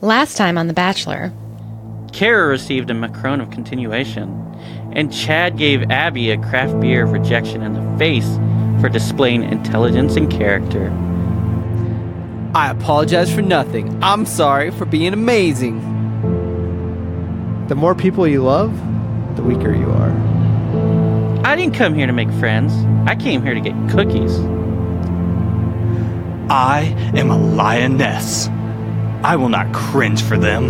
Last time on The Bachelor, Kara received a Macaron of continuation, and Chad gave Abby a craft beer of rejection in the face for displaying intelligence and character. I apologize for nothing. I'm sorry for being amazing. The more people you love, the weaker you are. I didn't come here to make friends. I came here to get cookies. I am a lioness. I will not cringe for them.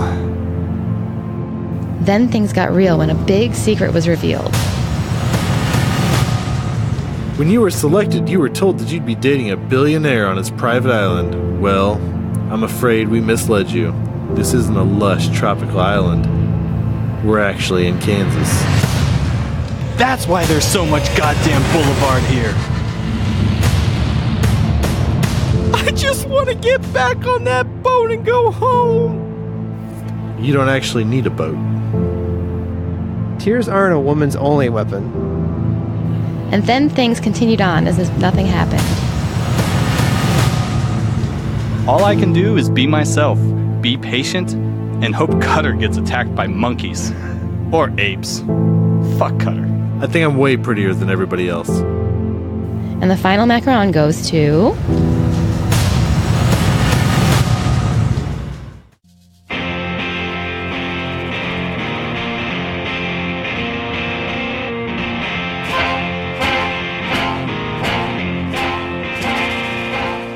then things got real when a big secret was revealed. When you were selected, you were told that you'd be dating a billionaire on his private island. Well, I'm afraid we misled you. This isn't a lush tropical island. We're actually in Kansas. That's why there's so much goddamn boulevard here. I just want to get back on that boat and go home. You don't actually need a boat. Tears aren't a woman's only weapon. And then things continued on as if nothing happened. All I can do is be myself, be patient, and hope Cutter gets attacked by monkeys. Or apes. Fuck Cutter. I think I'm way prettier than everybody else. And the final macaron goes to...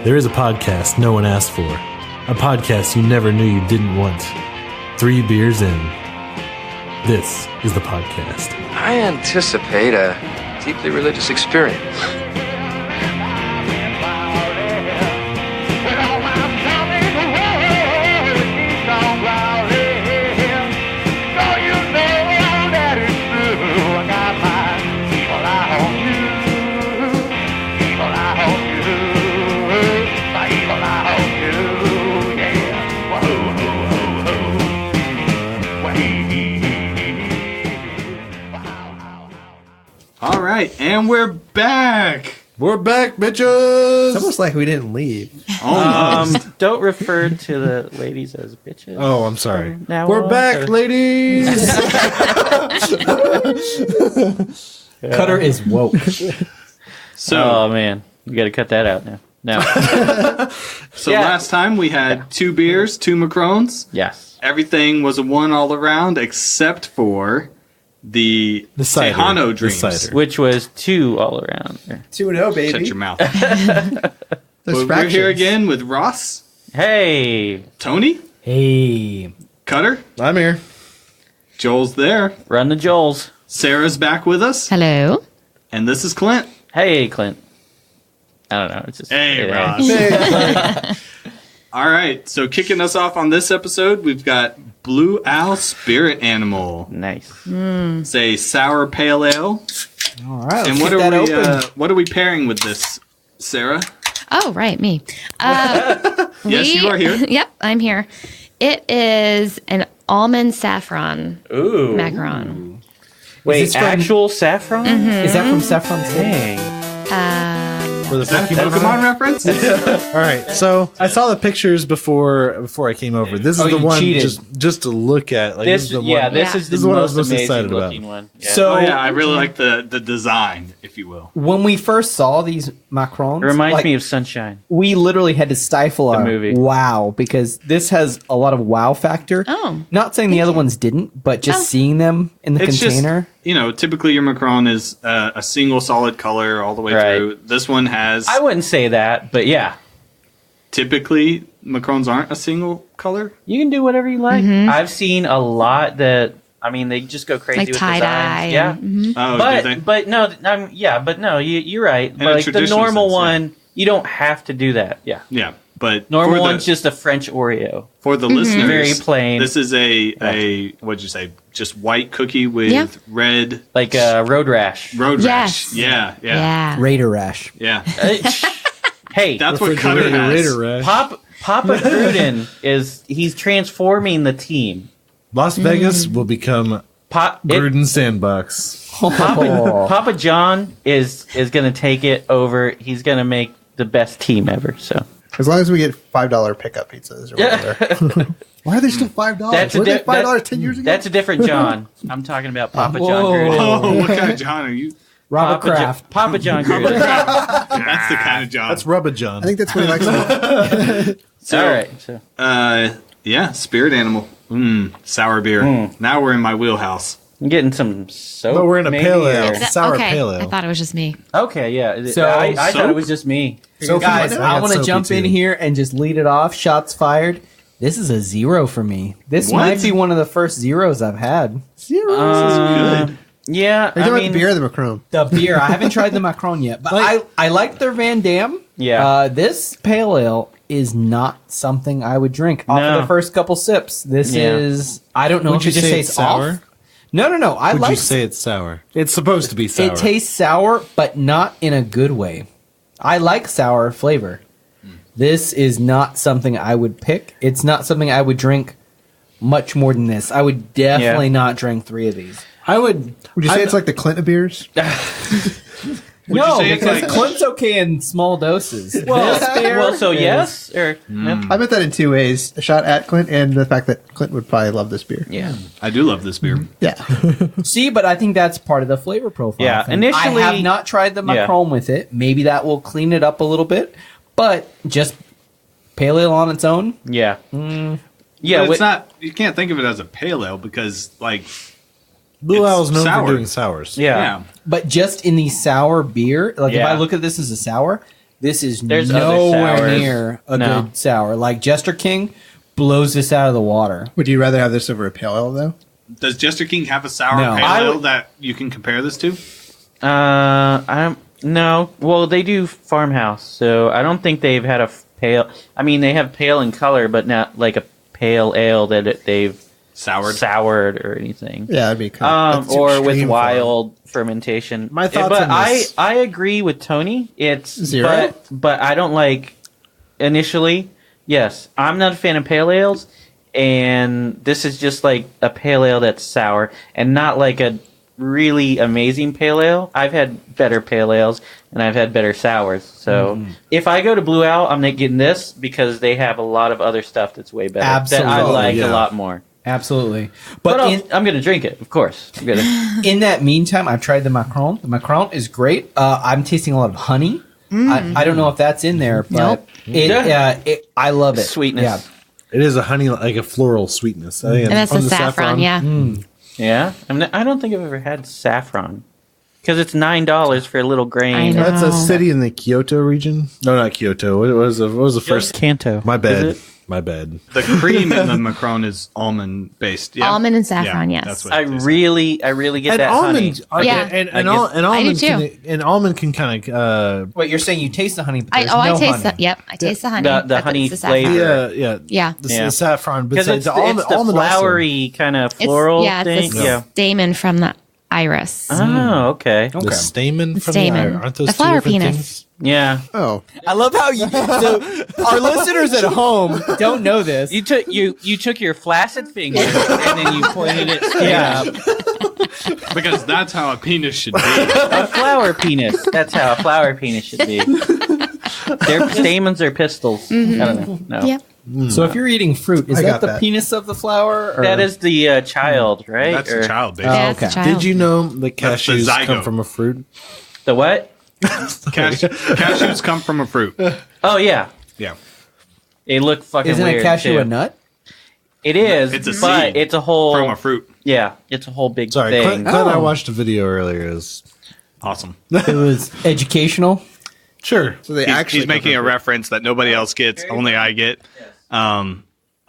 There is a podcast no one asked for. A podcast you never knew you didn't want. 3 beers in. This is the podcast. I anticipate a deeply religious experience. All right, and we're back. We're back, bitches! It's almost like we didn't leave. Don't refer to the ladies as bitches. Oh, I'm sorry. We're back, ladies! Cutter is woke. Oh, man. We got to cut that out now. No. So Yeah. last time we had 2 beers, 2 Macrons. Yes. Everything was a 1 all around except for the cider. Tejano The Dreams. cider. Which was 2 all around. 2-0, baby. Shut your mouth. Those We're here fractions. again with Ross, Hey, Tony, Hey. Cutter, I'm here. Joel's there, run the Joels. Sarah's back with us, Hello? and this is Clint. Hey, Clint. I don't know. It's just Hey, Ross. All right, so kicking us off on this episode, we've got Blue Owl Spirit Animal. Nice. It's a sour pale ale. All right, And let's get that open. what are we pairing with this, Sarah? Oh, right, me. Yes, you are here. Yep, I'm here. It is an almond saffron Ooh. macaron. Wait, this from- actual saffron? Is that from Saffron City? Dang. For the Is that a Pokemon reference? All right, so I saw the pictures before I came over. This is Oh, the you one cheated. just to look at. Like, This is the is one. this Yeah. is This the is what I was most most amazing excited about. looking one. Yeah. So Oh yeah, I really like the design, if you will. when we first saw these Macrons, It reminds like, me of Sunshine. we literally had to stifle our movie. wow, because this has a lot of wow factor. Oh. Not saying the other ones didn't, but just Oh. seeing them in the It's container. just, typically your Macron is a single solid color all the way Right. through. This one has, I wouldn't say that, but yeah. typically Macrons aren't a single color. You can do whatever you like. I've seen a lot that, I mean, they just go crazy Like with tie-dye. designs. Yeah. and- Oh, did they? But no, you're right. a But like the traditional normal sense, yeah. one, you don't have to do that. Yeah. Yeah, but Normal for one's just a French Oreo. for the listeners, Very plain. This is a what'd you say? Just white cookie with Yeah. red Like road rash. road rash. Yes. Yeah. Yeah. Raider Rash. Hey, That's what Cutter Refrigerator has. rash. Papa Gruden he's transforming the team. Las Vegas will become Gruden Sandbox. Papa John is going to take it over. He's going to make the best team ever. So As long as we get $5 pickup pizzas or whatever. Why are they still $5? That's Were a they di- $5 10 years ago? That's a different John. I'm talking about Papa John Whoa. Gruden. Oh, what kind of John are you? Robert Kraft. Papa John Gruden. That's the kind of John. That's Rubba John. I think that's what he likes to So, All right. So yeah, spirit animal. Sour beer. Now we're in my wheelhouse. I'm getting some soap. No, we're in a maybe, pale or- ale. Sour okay. pale ale. I thought it was just me. Okay, yeah. So- I thought soap? it was just me. So Guys, I I got want to soapy jump in too. here and just lead it off. Shots fired. This is a 0 for me. This What? might be one of the first zeros I've had. Zero. Good. Yeah, Are you talking about the beer or the Macron? The beer. I haven't tried the Macaron yet, but I like their Van Dam. Yeah. This pale ale is not something I would drink off No. of the first couple sips. This Yeah. is. I don't know Would if you it just say tastes it's sour? off. No. I Would like you say it's sour? It's supposed to be sour. it. Tastes sour, but not in a good way. I like sour flavor. This is not something I would pick. It's not something I would drink much more than this. I would definitely not drink 3 of these. I would. Would you say it's like the Clint of beers? Would you say it's because like Clint's okay in small doses. Well, This beer well, so is- yes or no? I meant that in 2 ways. A shot at Clint and the fact that Clint would probably love this beer. Yeah. I do love this beer. Yeah. See, but I think that's part of the flavor profile. Yeah, thing. initially- I have not tried the Yeah. Macron with it. Maybe that will clean it up a little bit, but just pale ale on its own. Yeah. Yeah, Yeah. but it's not. You can't think of it as a pale ale because, like, Blue it's Owl's known sour. for doing sours. Yeah. yeah. But just in the sour beer, like if Yeah. I look at this as a sour, this is There's other nowhere sours. near a No. good sour. Like Jester King blows this out of the water. Would you rather have this over a pale ale, though? Does Jester King have a sour No. pale I ale would- that you can compare this to? I'm no. Well, they do farmhouse, so I don't think they've had a pale. I mean, they have pale in color, but not like a pale ale that they've soured or anything. Yeah, that'd be kind of, that's too Or with extreme for wild fermentation. My thoughts but on this- I agree with Tony. It's 0? but I don't like initially. Yes, I'm not a fan of pale ales, and this is just like a pale ale that's sour and not like a really amazing pale ale. I've had better pale ales and I've had better sours. So if I go to Blue Owl, I'm not getting this because they have a lot of other stuff that's way better that I Absolutely. like Yeah. a lot more. Absolutely. But But in, I'm going to drink it, of course. I'm gonna. in that meantime, I've tried the Macaron. The Macaron is great. I'm tasting a lot of honey. I don't know if that's in there, but I love it. Sweetness. Yeah. It is a honey, like a floral sweetness. I think And that's from the saffron, yeah. Yeah, I don't think I've ever had saffron because it's $9 for a little grain. I know. That's a city in the Kyoto region. No, not Kyoto. What was the first? Kanto. My bad. Is it? My bad. The cream in the Macron is almond based. Yeah? Almond and saffron, yes. That's what I it tastes really get that honey. Yeah. and I do almond too. and almond can kind of Wait, you're saying you taste the honey, but I there's no taste honey. the yep. I taste the honey. The That's honey it's the saffron. flavor. Yeah. the saffron, but Because it's the the almond flowery also, kind of It's, floral yeah, thing. it's the Yeah. stamen from the iris. Oh, okay. the stamen The from stamen. the aren't those The two flower different penis. things? Yeah. Oh, I love how you. So our listeners at home don't know this. You took your flaccid finger and then you pointed it straight up. because that's how a penis should be. A flower penis. That's how a flower penis should be. Their stamens are pistils. I don't know. No. Yep. So if you're eating fruit, is I that got the that. penis of the flower? Or? That is the child, right? That's Or a child, baby. Yeah, it's a okay. child. Did you know the That's the cashews zygote. come from a fruit? the what? Cashews come from a fruit. Oh yeah. Yeah. They look fucking Isn't weird a cashew too. a nut? It is, It's a but seed it's a whole From a fruit. Yeah, it's a whole big Sorry, thing. Clint and I Oh. watched a video earlier. Is Awesome. It was educational. sure. so they actually He's making a reference that nobody else gets, only I get. A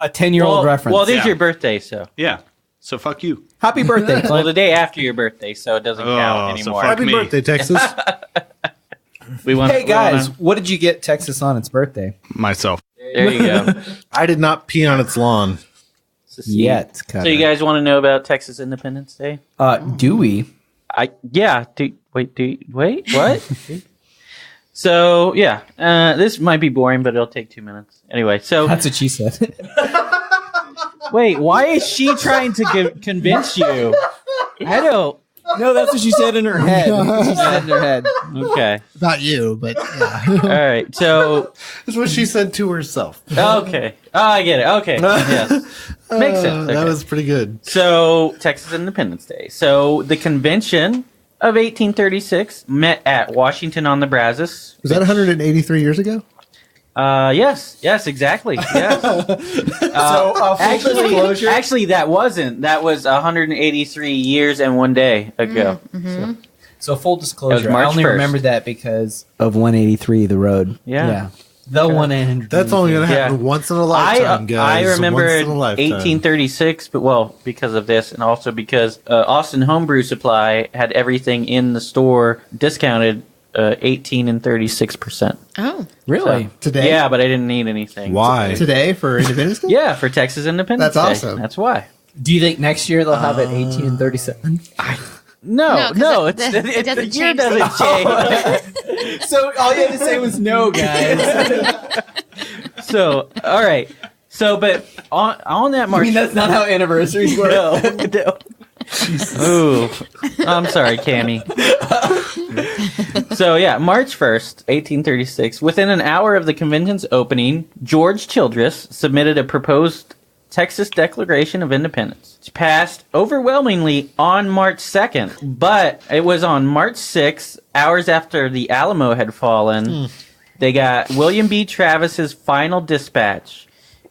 10-year-old reference. Well, it is Yeah. your birthday, so. Yeah. So fuck you. Happy birthday, Well, Clint. the day after your birthday, so it doesn't count so anymore. fuck Happy me. birthday, Texas! We want. Hey guys, what did you get Texas on its birthday? Myself. There you go. I did not pee on its lawn. Yet. So you guys want to know about Texas Independence Day? Do we? Wait, what? So yeah, this might be boring, but it'll take 2 minutes anyway. So That's what she said. wait, why is she trying to convince you? I don't. No, that's what she said in her head. She said in her head. Okay. About you, but yeah. All right. So, That's what she said to herself. okay. Oh, I get it. Okay. Yes. Makes sense. That Okay. was pretty good. So, Texas Independence Day. So, the convention of 1836 met at Washington on the Brazos. Was that 183 years ago? Yes, exactly. Yes. Actually, that wasn't. That was 183 years and 1 day ago. So full That was disclosure, I March only 1st. remember that because of 183, the road. Yeah. The 183. That's only going to happen Yeah. once in a lifetime, guys. I remember Once in a lifetime. 1836, but well, because of this, and also because Austin Homebrew Supply had everything in the store discounted 18 and 36%. Oh. Really? So, Today? yeah, but I didn't need anything. Why? Today for Independence Day? Yeah, for Texas Independence That's Day. awesome. That's why. Do you think next year they'll have it 18 and 37? No, 'cause it's it the doesn't year change doesn't change. So all you had to say was no, guys. So, all right. So, but on that I March, mean, that's not how anniversaries work. no. Ooh, I'm sorry, Cammy. So yeah, March 1st, 1836. Within an hour of the convention's opening, George Childress submitted a proposed Texas Declaration of Independence. It's passed overwhelmingly on March 2nd, but it was on March 6th, hours after the Alamo had fallen. They got William B. Travis's final dispatch,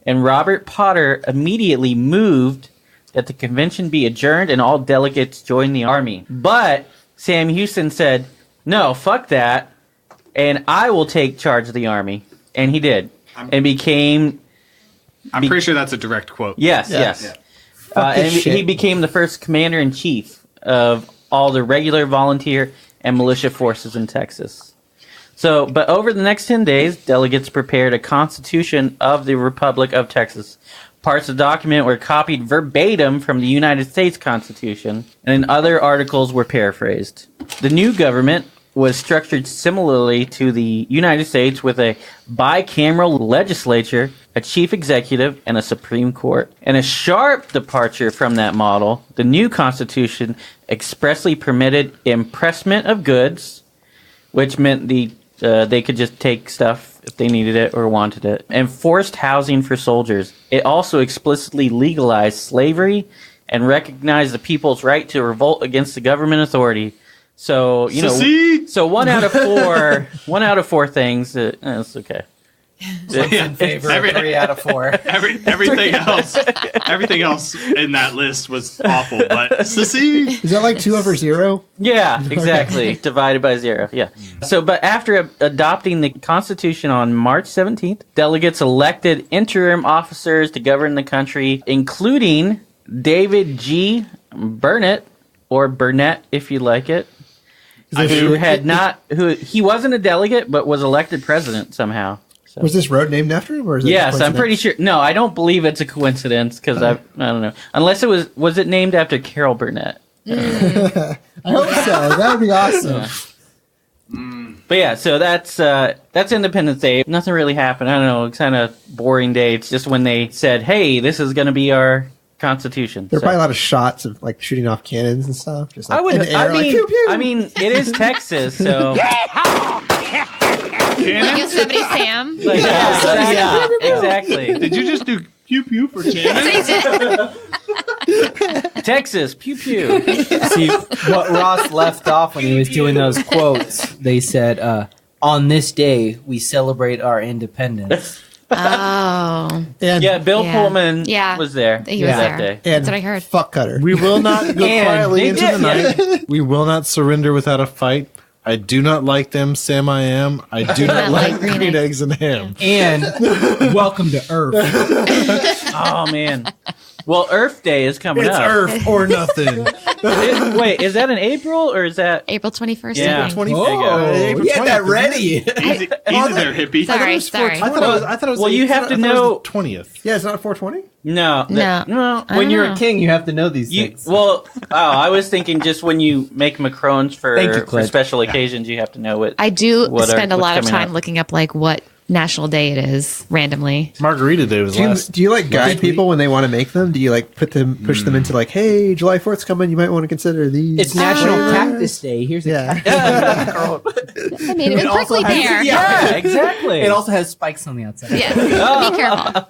and Robert Potter immediately moved that the convention be adjourned and all delegates join the army. But Sam Houston said, no, fuck that, and I will take charge of the army. And he did. And became... I'm pretty sure that's a direct quote. Yes. And he became the first commander-in-chief of all the regular, volunteer, and militia forces in Texas. So, but over the next 10 days, delegates prepared a constitution of the Republic of Texas. Parts of the document were copied verbatim from the United States Constitution, and then other articles were paraphrased. The new government was structured similarly to the United States with a bicameral legislature, a chief executive, and a Supreme Court. And a sharp departure from that model, the new Constitution expressly permitted impressment of goods, which meant they could just take stuff if they needed it or wanted it, and forced housing for soldiers. It also explicitly legalized slavery and recognized the people's right to revolt against the government authority. So, you know, so one out of four things, it's okay. In favor of 3 out of 4. Everything else in that list was awful. But sissy, Is that like 2 over 0? Yeah, exactly. Divided by 0. Yeah. So, but after adopting the Constitution on March 17th, delegates elected interim officers to govern the country, including David G. Burnett, or Burnett if you like it, who he wasn't a delegate but was elected president somehow. So. Was this road named after him? Or is it Yes, I'm pretty sure. No, I don't believe it's a coincidence because I don't know. Unless it was it named after Carol Burnett? I hope so. That would be awesome. Yeah. But yeah, so that's Independence Day. Nothing really happened. I don't know. It's kind of boring day. It's just when they said, "Hey, this is going to be our Constitution." There are probably a lot of shots of like shooting off cannons and stuff. Just like I would. in the air, like, pew, pew. I mean, it is Texas, so. Like Yosemite Sam. Like, yeah, exactly. did you just do pew pew for Shannon? Texas, pew pew. See, what Ross left off when he was doing those quotes, they said, on this day, we celebrate our independence. Oh. And, Yeah, Bill Yeah. Pullman Yeah. was there. He was that there. day. and That's what I heard. Fuck Cutter. We will not go And quietly they into did, the night. We will not surrender without a fight. I do not like them, Sam I am. I do not like green eggs and ham. And welcome to Earth. Oh man. Well, Earth Day is coming It's up. Earth or nothing. Wait, is that in April or is that? April 21st. Yeah. I think. 20 Oh, you had that ready. Easy there, hippie. Sorry. I thought it was. Well, you have to know- 20th. Yeah, it's not 420? No. No. I When don't you're know. a king, you have to know these You, things. well, I was thinking just when you make macarons Thank you, for Clint. special occasions, you have to know what. I do What are- spend a what's lot of coming time up. looking up like what national day it is randomly. Margarita Day was last. Do you like guide people when they want to make them? Do you like push them into like, hey, July 4th's coming, you might want to consider these? It's National Cactus Day. Here's a cactus. I made it with prickly pear. Yeah, exactly. It also has spikes on the outside. Yeah. Be careful.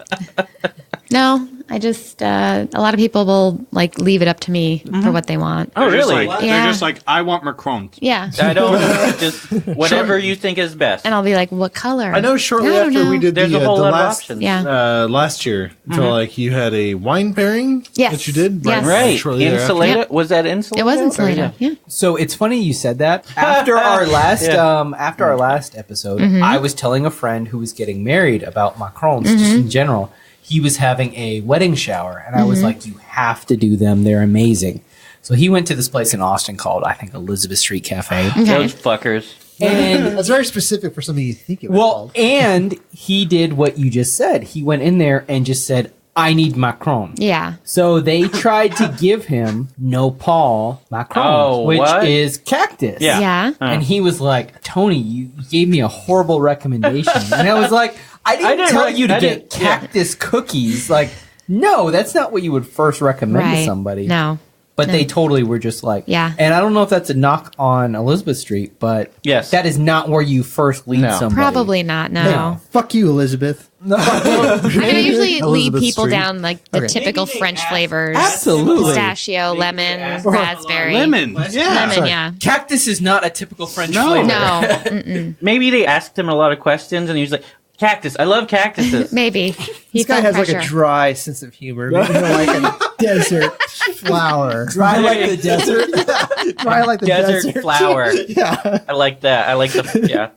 No, I just a lot of people will like leave it up to me for what they want. Oh, really? They're just like, I want Macron. Yeah. I don't just whatever you think is best. And I'll be like, what color? I know shortly after we did There's the a whole lot of last options. Yeah. last year, so like you had a wine pairing Yes. that you did, Yes. Right. Shortly thereafter. Insulata? Was that Insulata? It was insulated. Yeah. So it's funny you said that. After our last episode, I was telling a friend who was getting married about Macarons just in general. He was having a wedding shower, and I was like, you have to do them. They're amazing. So he went to this place in Austin called, I think, Elizabeth Street Cafe. Those fuckers. And That's very specific for something you think it was called. and he did what you just said. He went in there and just said, I need Macaron. Yeah. So they tried to give him Nopal Macaron, which what? is cactus. Yeah. Yeah. And he was like, Tony, you gave me a horrible recommendation. And I was like, I didn't tell you to get cactus cookies. Like, no, that's not what you would first recommend to somebody. No. But they totally were just like, Yeah. And I don't know if that's a knock on Elizabeth Street, but Yes. that is not where you first lead somebody. Probably not. No. Fuck you, Elizabeth. I mean, I usually lead Elizabeth people Street. down like the typical French flavors. Absolutely. Pistachio, lemon, raspberry. Lemon. Yeah. Lemon, yeah. Cactus is not a typical French No. flavor. No. Mm-mm. Maybe they asked him a lot of questions, and he was like, "Cactus, I love cactuses." Maybe. This guy has like a dry sense of humor. Maybe like a desert flower. Dry like the desert. Dry like the Desert flower. Yeah. I like that. I like the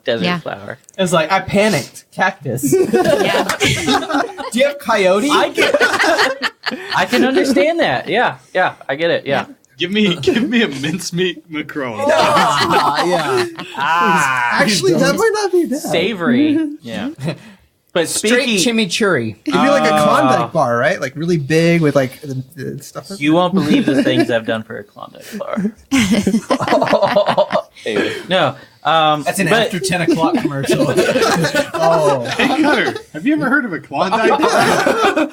desert Yeah. flower. It's like, I panicked. Cactus. Do Yeah. you have coyote? I can understand that. Yeah, I get it. Yeah. Give me a mincemeat Macron. Yeah. Actually, that might not be bad. Savory. Yeah. But Straight speaking, chimichurri. It'd be like a Klondike bar, right? Like really big with like the stuff. you won't believe the things I've done for a Klondike bar. No. That's an after 10 o'clock commercial. Hey, Cutter, have you ever heard of a Klondike bar?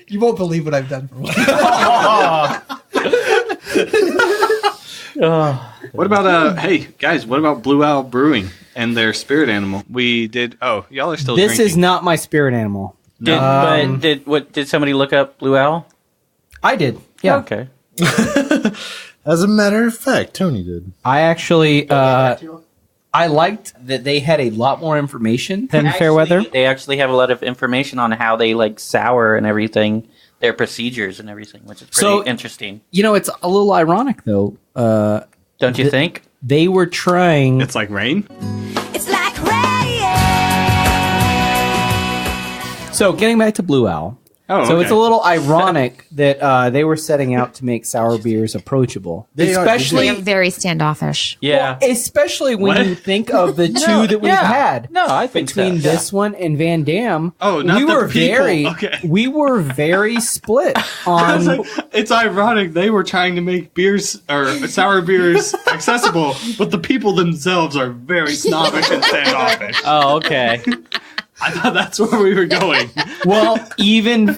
You won't believe what I've done for one. What about hey guys? What about Blue Owl Brewing and their spirit animal? We did. Oh, y'all are still. This drinking. is not my spirit animal. Did somebody look up Blue Owl? I did. Yeah. Okay. As a matter of fact, Tony did. I actually, I liked that they had a lot more information than Fairweather. They actually have a lot of information on how they like sour and everything, their procedures and everything, which is pretty interesting. You know, it's a little ironic though. Don't you think? They were trying. It's like rain. It's like rain. So getting back to Blue Owl. Oh, So okay. it's a little ironic that they were setting out to make sour beers approachable, especially Very standoffish. Yeah. especially when What? you think of the two that we've had. No, I think Between so. this one and Van Dam, Oh, not we the were people. Okay. we were very split I was on. like, it's ironic they were trying to make beers or sour beers accessible, but the people themselves are very snobbish and standoffish. Oh, okay. I thought that's where we were going. Well, even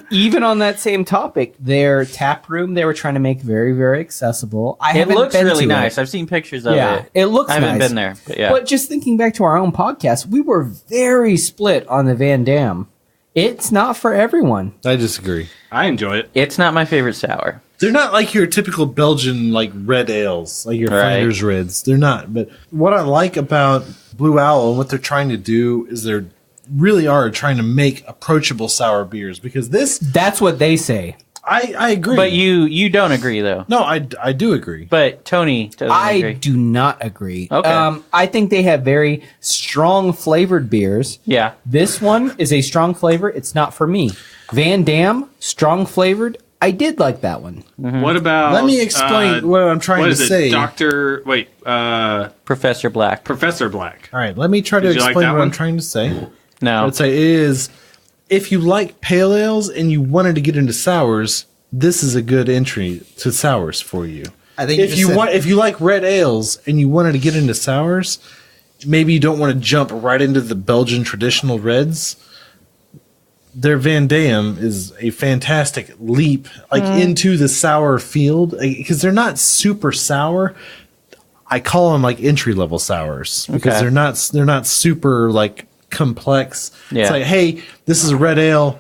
on that same topic, their tap room they were trying to make very, very accessible. I It haven't looks been really to nice. It. I've seen pictures of Yeah, it. it looks I haven't nice. been there, but yeah. But just thinking back to our own podcast, we were very split on the Van Dam. It's not for everyone. I disagree. I enjoy it. It's not my favorite sour. They're not like your typical Belgian like red ales, like your Right. Flanders Reds. They're not. But what I like about Blue Owl and what they're trying to do is they're really are trying to make approachable sour beers because this That's what they say. I agree. But you don't agree though. No, I do agree. But Tony doesn't I agree. do not agree. Okay. I think they have very strong flavored beers. Yeah. This one is a strong flavor. It's not for me. Van Dam, strong flavored. I did like that one. What about? Let me explain what I'm trying what to is it? say. Professor Black. Professor Black. All right, let me try to Did you like explain that what one? I'm trying to say. No. I'd say is if you like pale ales and you wanted to get into sours, this is a good entry to sours for you. I think If you like red ales and you wanted to get into sours, maybe you don't want to jump right into the Belgian traditional reds, their Van Dam is a fantastic leap into the sour field because they're not super sour. I call them like entry level sours because they're not super like complex. Yeah. It's like, hey, this is a red ale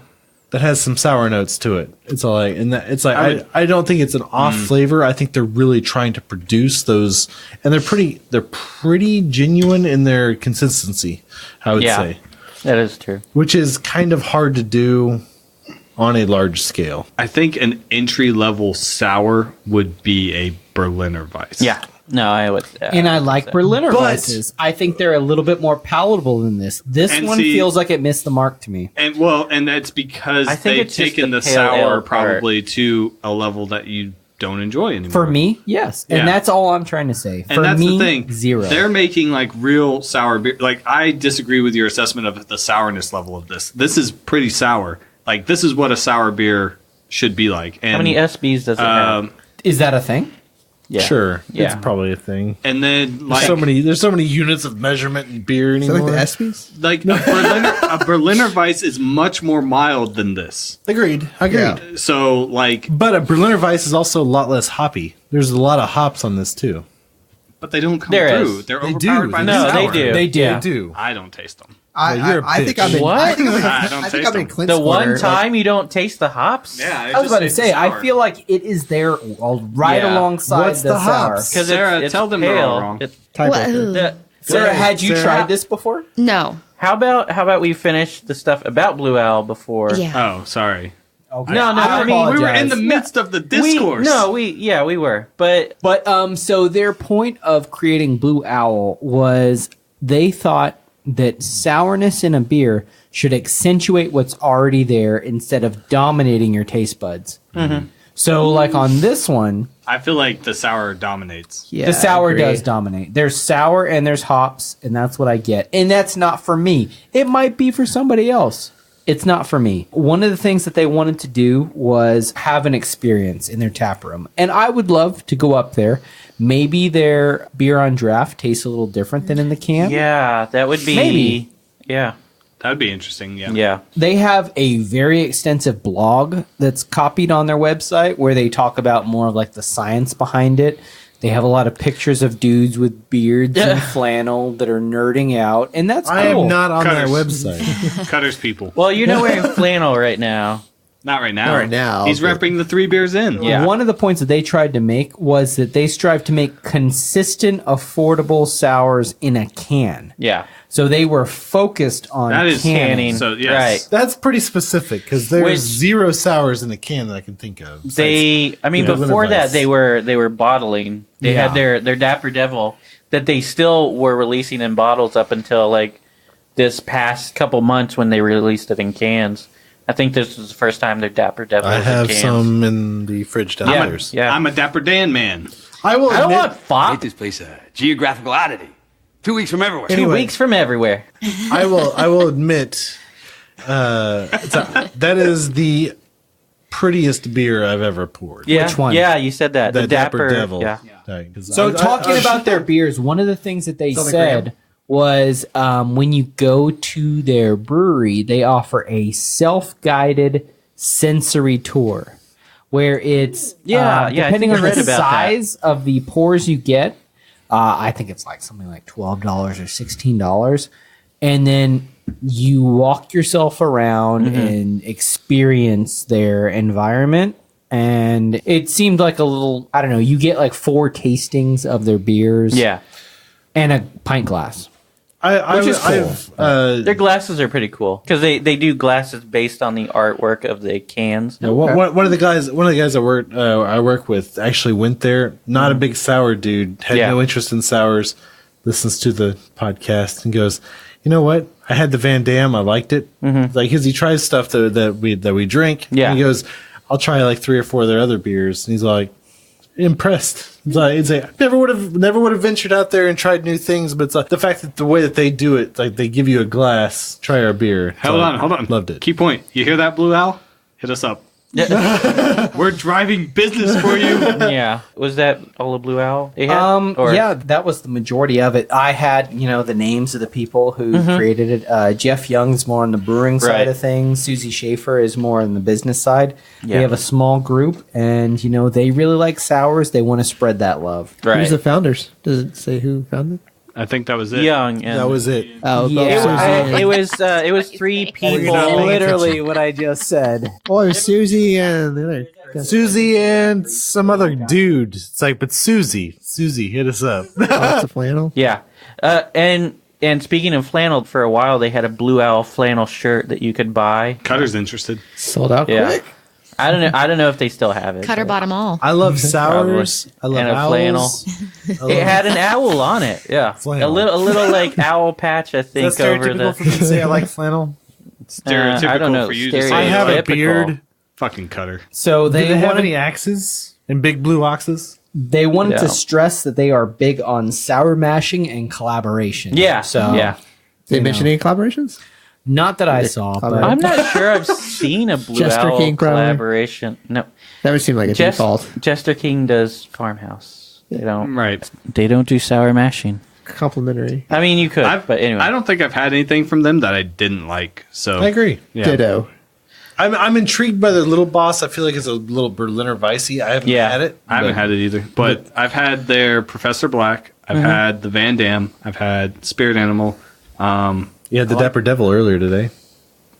that has some sour notes to it. It's all like, and that, it's like I don't think it's an off flavor. I think they're really trying to produce those, and they're pretty genuine in their consistency. I would say that is true, which is kind of hard to do on a large scale. I think an entry level sour would be a Berliner Weiss. Yeah. No, I would. And I like Berliner Weisses. I think they're a little bit more palatable than this. This one feels like it missed the mark to me. And that's because I think they've it's just taken the the pale sour ale probably to a level that you don't enjoy anymore. For me, yes. And that's all I'm trying to say. And For that's me, the thing. 0. They're making like real sour beer. Like, I disagree with your assessment of the sourness level of this. This is pretty sour. Like, this is what a sour beer should be like. And, how many SBs does it have? Is that a thing? Yeah. Sure, Yeah. it's probably a thing. And then like There's so many units of measurement in beer Is that anymore. like the ESPYs? like a Berliner Weiss is much more mild than this. Agreed. Yeah. So like, But a Berliner Weiss is also a lot less hoppy. There's a lot of hops on this too. but they don't come There through. is. They're They overpowered do. by No, the they sour. do. They do. Yeah. They do. I don't taste them. you're a I think bitch. I'm in. What? I think I'm in, I don't I think taste I'm in them. Clint's The one corner, time you don't taste the hops? Yeah, I was about to say, I feel like it is there right Yeah. alongside What's the, the sour. hops? Because Sarah, tell them they're all wrong. Tiebreaker. Sarah, had you Sarah- tried this before? No. How about we finish the stuff about Blue Owl before? Yeah. Oh, sorry. Okay. No, I I mean, We were in apologize. the midst of the We discourse. we were, but But so their point of creating Blue Owl was they thought that sourness in a beer should accentuate what's already there instead of dominating your taste buds. Mm-hmm. So, like on this one, I feel like the sour dominates. the sour does dominate. There's sour and there's hops, and that's what I get. And that's not for me. It might be for somebody else. It's not for me. One of the things that they wanted to do was have an experience in their tap room. And I would love to go up there. Maybe their beer on draft tastes a little different than in the can. yeah, that would be Maybe. Yeah, That would be interesting. Yeah. yeah. They have a very extensive blog that's copied on their website where they talk about more of like the science behind it. They have a lot of pictures of dudes with beards and flannel that are nerding out, and that's cool. I am not on that Cutters. website. Cutters people. Well, you're not wearing flannel right now. Not right now. Not right now, He's but- repping the 3 beers in. Yeah. One of the points that they tried to make was that they strive to make consistent, affordable sours in a can. Yeah, So they were focused on That is canning. So yes. Right. That's pretty specific because there's Which- 0 sours in the can that I can think of. I mean, Yeah, before Berliner that, Weiss. they were bottling. They had their Dapper Devil that they still were releasing in bottles up until like this past couple months when they released it in cans. I think this was the first time their Dapper Devil I was have in cans. some in the fridge downstairs. Yeah. I'm a Dapper Dan man. I will I don't admit, want fop. Make this place a geographical oddity. 2 weeks from everywhere. 2 Anyway. weeks from everywhere. I will admit that is the prettiest beer I've ever poured. Yeah. Which one? Yeah, you said that. The Dapper Devil. Yeah. Right, 'cause So I- talking I- about their beers, one of the things that they Southern said Graham. was when you go to their brewery, they offer a self-guided sensory tour where it's Yeah, I depending think on I the read about that. size of the pours you get. I think it's like something like $12 or $16, and then you walk yourself around and experience their environment. And it seemed like a little, I don't know, you get like 4 tastings of their beers. Yeah. And a pint glass. Which is cool. Their glasses are pretty cool because they do glasses based on the artwork of the cans. Yeah, one of the guys I work with actually went there. Not a big sour dude, had Yeah. no interest in sours. Listens to the podcast and goes, "You know what? I had the Van Dam. I liked it. Like, because he tries stuff that we drink. Yeah. And he goes, I'll try like 3 or 4 of their other beers. And he's like, impressed. He's like, I never would have ventured out there and tried new things. But it's like the fact that the way that they do it, like they give you a glass, try our beer. Hold on. Loved it. Key point. You hear that, Blue Owl? Hit us up. We're driving business for you. Yeah. Was that all the Blue Owl they had? Yeah, that was the majority of it. I had, the names of the people who created it. Jeff Young's more on the brewing side of things. Susie Schaefer is more on the business side. Yeah. They have a small group, and, they really like sours. They want to spread that love. Right. Who's the founders? Does it say who founded? I think that was it. Young. And That was it. Oh, Yeah. it was three people. Literally what I just said. Oh, it was Susie and the other. Susie and some other dude. It's like, but Susie, hit us up. Lots of flannel. Yeah. And speaking of flannel, for a while they had a Blue Owl flannel shirt that you could buy. Cutter's interested. Sold out quick. I don't know if they still have it. Cutter but- bought them all. I love sours. I love And a owls. flannel. It had an owl on it. Yeah. Flannel. A little like owl patch, I think, Is that over stereotypical the. for me to say I like flannel? Stereotypical I don't know. for you to say. I have a Stereotypical. beard. Fucking Cutter. So Do they they have wanted, any axes and big blue oxes? they wanted No. to stress that they are big on sour mashing and collaboration. Yeah. So yeah. Did they mention any collaborations? not that I saw, but I'm not sure I've seen a Blue Jester Owl King, probably. collaboration. No. That would seem like a default. Jester King does Farmhouse. They don't. Right. They don't do sour mashing. Complimentary. I mean, you could, but anyway. I don't think I've had anything from them that I didn't like. So I agree. Yeah. Ditto. I'm intrigued by their Little Boss. I feel like it's a little Berliner Weissy. I haven't had it. I haven't had it either. But I've had their Professor Black. I've had the Van Dam. I've had Spirit Animal. You had the Dapper Devil earlier today.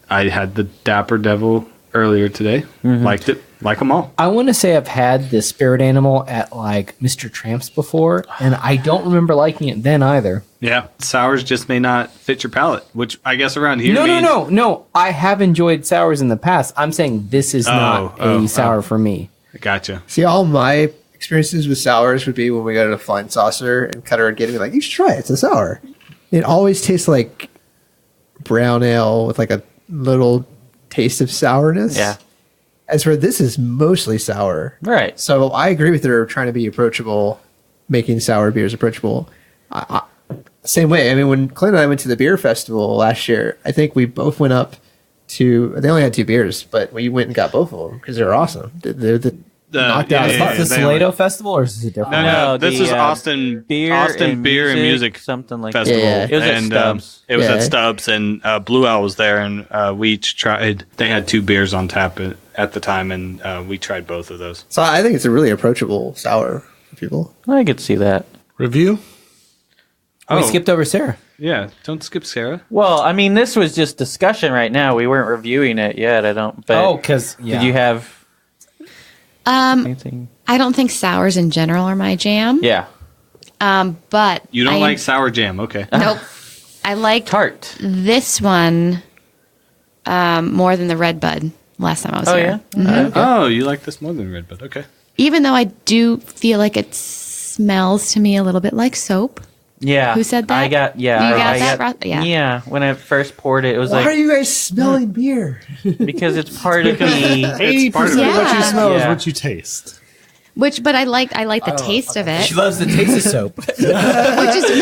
I had the Dapper Devil earlier today. Liked it. Like them all. I want to say I've had the spirit animal at like Mr. Tramp's before, and I don't remember liking it then either. Yeah. Sours just may not fit your palate, which I guess around here means... No. I have enjoyed sours in the past. I'm saying this is not a sour for me. Gotcha. See, all my experiences with sours would be when we go to Flying Saucer and Cutter would get me like, you should try it. It's a sour. It always tastes like brown ale with like a little taste of sourness. Yeah. As for this is mostly sour. Right. So I agree with her trying to be approachable, making sour beers approachable. Same way. I mean, when Clint and I went to the beer festival last year, I think we both went up to, they only had 2 beers, but we went and got both of them because they're awesome. They're knocked out of the park. Is this the Salado Festival or is this a different one? No, this the, is Austin Beer and Music something like Festival. that. It was at Stubbs. It was at Stubbs, and Blue Owl was there, and we each tried. They had 2 beers on tap at the time, and we tried both of those. So I think it's a really approachable sour for people. I could see that. Review? We skipped over Sarah. Yeah, don't skip Sarah. Well, I mean, this was just discussion right now. We weren't reviewing it yet. I don't. But did you have anything? I don't think sours in general are my jam. Yeah. But You don't like sour jam, okay? Nope. I like tart. This one more than the Red Bud last time I was here. Yeah? Oh, you like this more than Red Bud? Okay. Even though I do feel like it smells to me a little bit like soap. Yeah. Who said that? I got. Yeah. You got I that, got, Ross? Yeah. Yeah. When I first poured it, it was Why like are you guys smelling beer? because it's part of me. 80% part of of it. what you smell is Yeah. what you taste. But I like the taste of it. She loves the taste of soap. Which is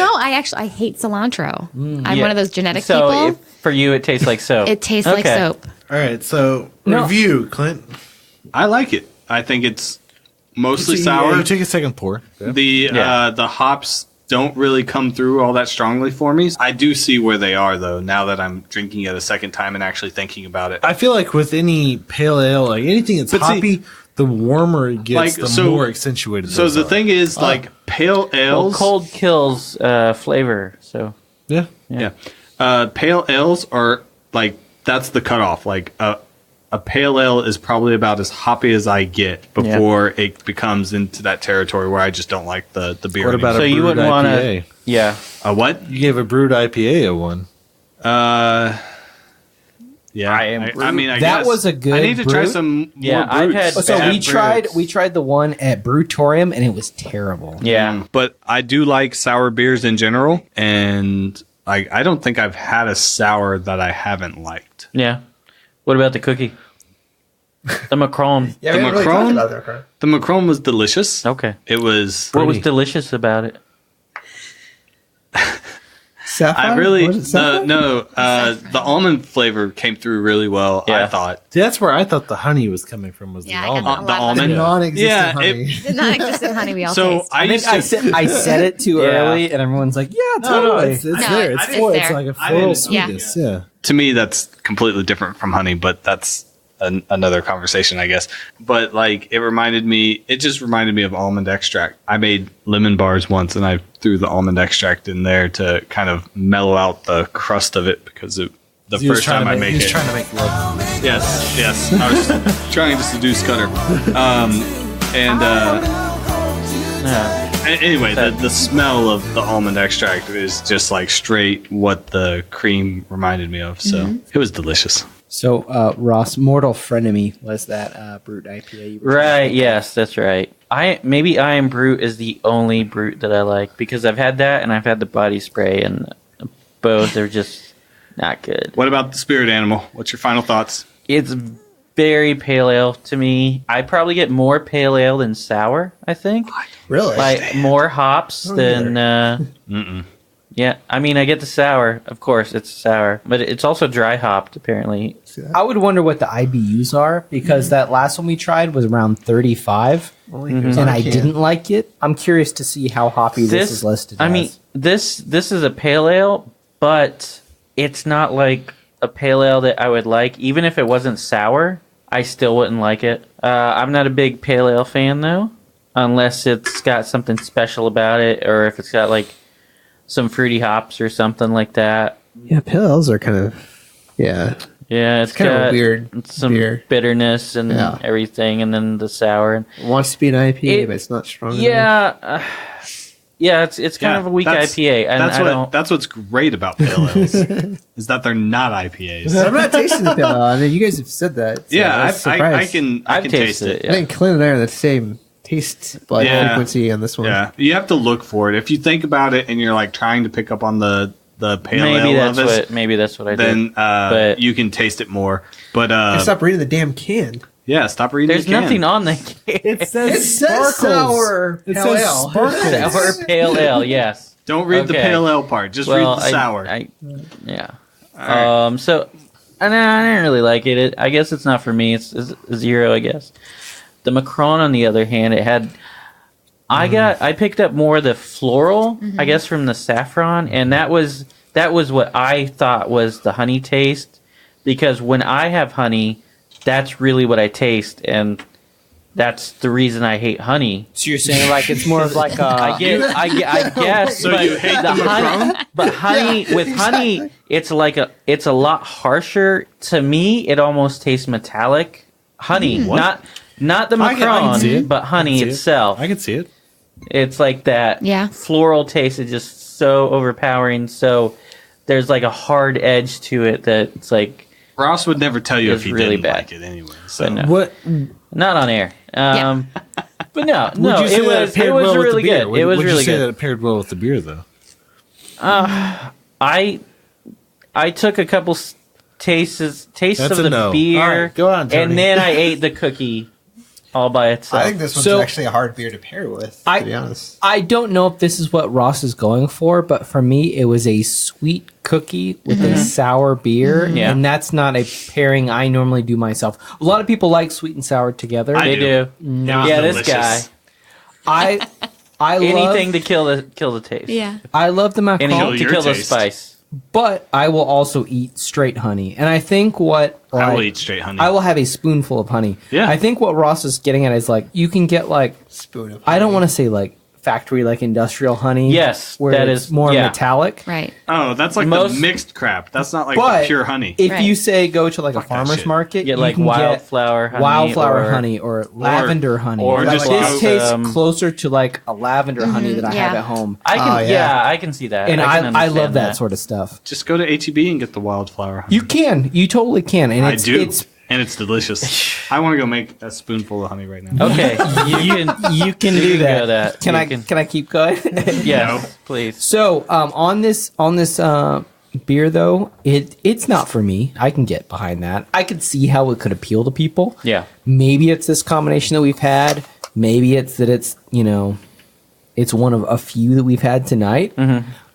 I hate cilantro. I'm one of those genetic so people. if, for you, it tastes like soap. It tastes like Okay. soap. All right, so No. review, Clint. I like it. I think it's mostly Yeah, sour. you take a second pour. Yeah. The hops don't really come through all that strongly for me. I do see where they are, though, now that I'm drinking it a second time and actually thinking about it. I feel like with any pale ale, like anything that's But see- hoppy, the warmer it gets, Like, the so- more accentuated. So those the are. thing is, like, pale well, ales... cold kills flavor. So yeah, Yeah. Pale ales are, like, that's the cutoff. Like, a pale ale is probably about as hoppy as I get before it becomes into that territory where I just don't like the beer What about anymore. a you brewed wouldn't want IPA? to. Yeah. A what? You gave a brewed IPA a 1. Yeah. I mean, I That guess. was a good I need to try brew. some Yeah, more I've brutes. had So bad we tried the one at Brewtorium and it was terrible. Yeah. But I do like sour beers in general, and I don't think I've had a sour that I haven't liked. Yeah. What about the cookie? The Macaron. Yeah, The we haven't really Macaron? talked about that, Macaron. The Macaron was delicious. Okay. It was What was delicious about it? Sapphire? I really Was it sapphire? the almond flavor came through really well. I Yeah. thought See, that's where I thought the honey was coming from. Was Yeah, the I got almond? a lot of almond. Non-existent Yeah, honey. The non-existent honey we all so taste. I used to I said it too Yeah. early, and everyone's like, "Yeah, No, totally." it's No, there. It's it's full. It's there. like a I floral didn't- sweetness. Yeah. to me that's completely different from honey, but that's another conversation, I guess. But like it just reminded me of almond extract. I made lemon bars once, and I threw the almond extract in there to kind of mellow out the crust of it because the He was first trying time to I make- make he was it. trying to make love. Yes. I was trying to seduce Cutter. Anyway, the smell of the almond extract is just like straight what the cream reminded me of. So it was delicious. So, Ross, Mortal Frenemy was that brute IPA you were Right, yes, that's right. I Am Brute is the only brute that I like because I've had that and I've had the body spray, and both are just not good. What about the spirit animal? What's your final thoughts? It's very pale ale to me. I probably get more pale ale than sour, I think. Really? Like more hops than yeah, I mean, I get the sour, of course, it's sour, but it's also dry hopped, apparently. I would wonder what the IBUs are because that last one we tried was around 35, and I didn't like it. I'm curious to see how hoppy this is listed. I mean, this is a pale ale, but it's not like a pale ale that I would like. Even if it wasn't sour, I still wouldn't like it. I'm not a big pale ale fan, though, unless it's got something special about it, or if it's got, like, some fruity hops or something like that. Yeah, pale ales are kind of, yeah. Yeah, it's kind of got a weird some beer. bitterness and Yeah. everything, and then the sour. It wants to be an IPA, but it's not strong enough. Yeah, yeah, it's kind of a weak IPA, and that's what's great about pale ales is that they're not IPAs. I'm not tasting the pale ale. I mean, you guys have said that. So Yeah, I was surprised. I can taste it. I think Clint and I are the same taste frequency on this one. Yeah, you have to look for it. If you think about it and you're like trying to pick up on the pale maybe ale that's of it, what maybe that's what I then did. But you can taste it more. But And stop reading the damn can. yeah, stop reading. there's the can. nothing on the can. it says It says sour It pale says ale. sparkles. Sour pale ale, yes. Don't read the Okay. pale ale part. Just read the sour. Yeah. right. So, and I didn't really like it. I guess it's not for me. It's a 0, I guess. The Macaron, on the other hand, it had. I picked up more of the floral, I guess, from the saffron, and that was what I thought was the honey taste, because when I have honey, that's really what I taste, and that's the reason I hate honey. So you're saying like it's more of like I guess. So but you hate the honey, but honey with honey, it's a lot harsher to me. It almost tastes metallic. Honey, not the I can see Macaron, it. but honey I can see it. itself. I can see it. It's like that floral taste is just so overpowering. So there's like a hard edge to it that it's like Ross would never tell you It's if he really didn't bad. like it anyway. So But no. what? not on air. But no, Would you say that it paired was well with really the beer? good. It was Would really you say good. that it paired well with the beer, though? I took a couple tastes That's of a the no. beer, All right, go on, Tony. and then I ate the cookie all by itself. I think this one's So- actually a hard beer to pair with, to be honest. I don't know if this is what Ross is going for, but for me, it was a sweet cookie with a sour beer, Yeah. and that's not a pairing I normally do myself. A lot of people like sweet and sour together. They do. Not Yeah, delicious. this guy. I Anything love, to kill the taste. Yeah. I love the Anything macaron, to your kill the taste. spice. but I will also eat straight honey, and I think what I will like, eat straight honey. I will have a spoonful of honey. Yeah. I think what Ross is getting at is like you can get like Spoon of I don't want to say like factory like industrial honey. Yes, where that it's is- more yeah. metallic. Right. Oh, that's like Most- the mixed crap. That's not like But the pure honey. If Right. you say go to like a that farmer's shit. market, Get you like can wildflower honey, wildflower or- honey or lavender honey. or Like, just this go, tastes closer to like a lavender honey that I have yeah. at home, I can, Oh, yeah. I can see that, and can I understand love that sort of stuff. Just go to HEB and get the wildflower honey. You totally can, and I it's do. it's And it's delicious. I want to go make a spoonful of honey right now. Okay, you can You do can that. go that. Can You I can- I keep going? yes, please. So on this beer though, it's not for me. I can get behind that. I could see how it could appeal to people. Yeah. Maybe it's this combination that we've had. Maybe it's that it's it's one of a few that we've had tonight.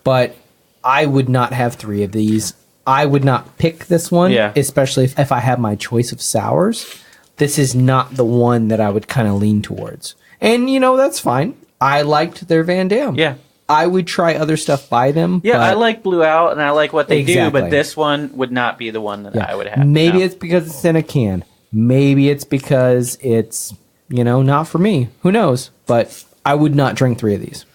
But I would not have 3 of these. I would not pick this one, especially if I have my choice of sours. This is not the one that I would kind of lean towards. And, that's fine. I liked their Van Dam. Yeah. I would try other stuff by them. Yeah, I like Blue Out, and I like what they do, Exactly. but this one would not be the one that I would have. Maybe it's because it's in a can. Maybe it's because it's, not for me. Who knows? But I would not drink 3 of these.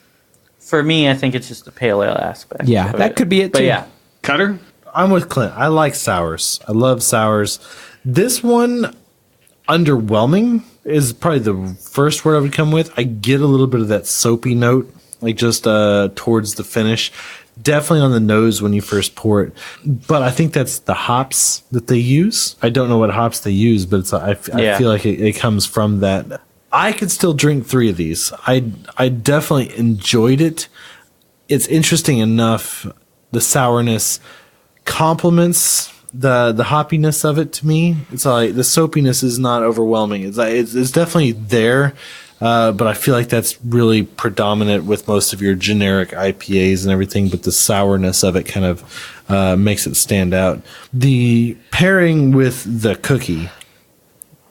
For me, I think it's just the pale ale aspect. Yeah, that could be it, too. But yeah. Cutter? I'm with Clint. I like sours. I love sours. This one, underwhelming, is probably the first word I would come with. I get a little bit of that soapy note, like just towards the finish. Definitely on the nose when you first pour it. But I think that's the hops that they use. I don't know what hops they use, but I feel like it comes from that. I could still drink 3 of these. I definitely enjoyed it. It's interesting enough, the sourness complements the hoppiness of it to me. It's like the soapiness is not overwhelming. It's definitely there, but I feel like that's really predominant with most of your generic IPAs and everything. But the sourness of it kind of makes it stand out. The pairing with the cookie,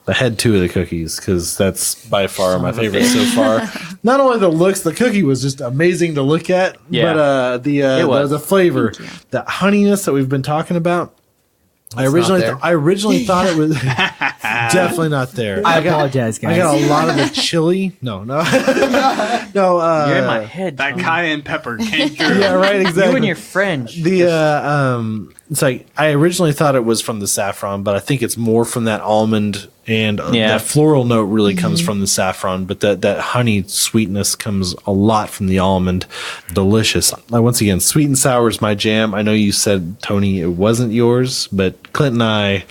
the head 2 of the cookies, because that's by far my favorite so far. Not only the looks, the cookie was just amazing to look at, but the flavor, the honeyness that we've been talking about. I originally thought it was definitely not there. I apologize, guys. I got a lot of the chili. No. You're in my head. That cayenne pepper came through. Yeah, right. Exactly. You and your French. It's like I originally thought it was from the saffron, but I think it's more from that almond and that floral note really comes from the saffron, but that honey sweetness comes a lot from the almond. Delicious. Once again, sweet and sour is my jam. I know you said, Tony, it wasn't yours, but Clint and I,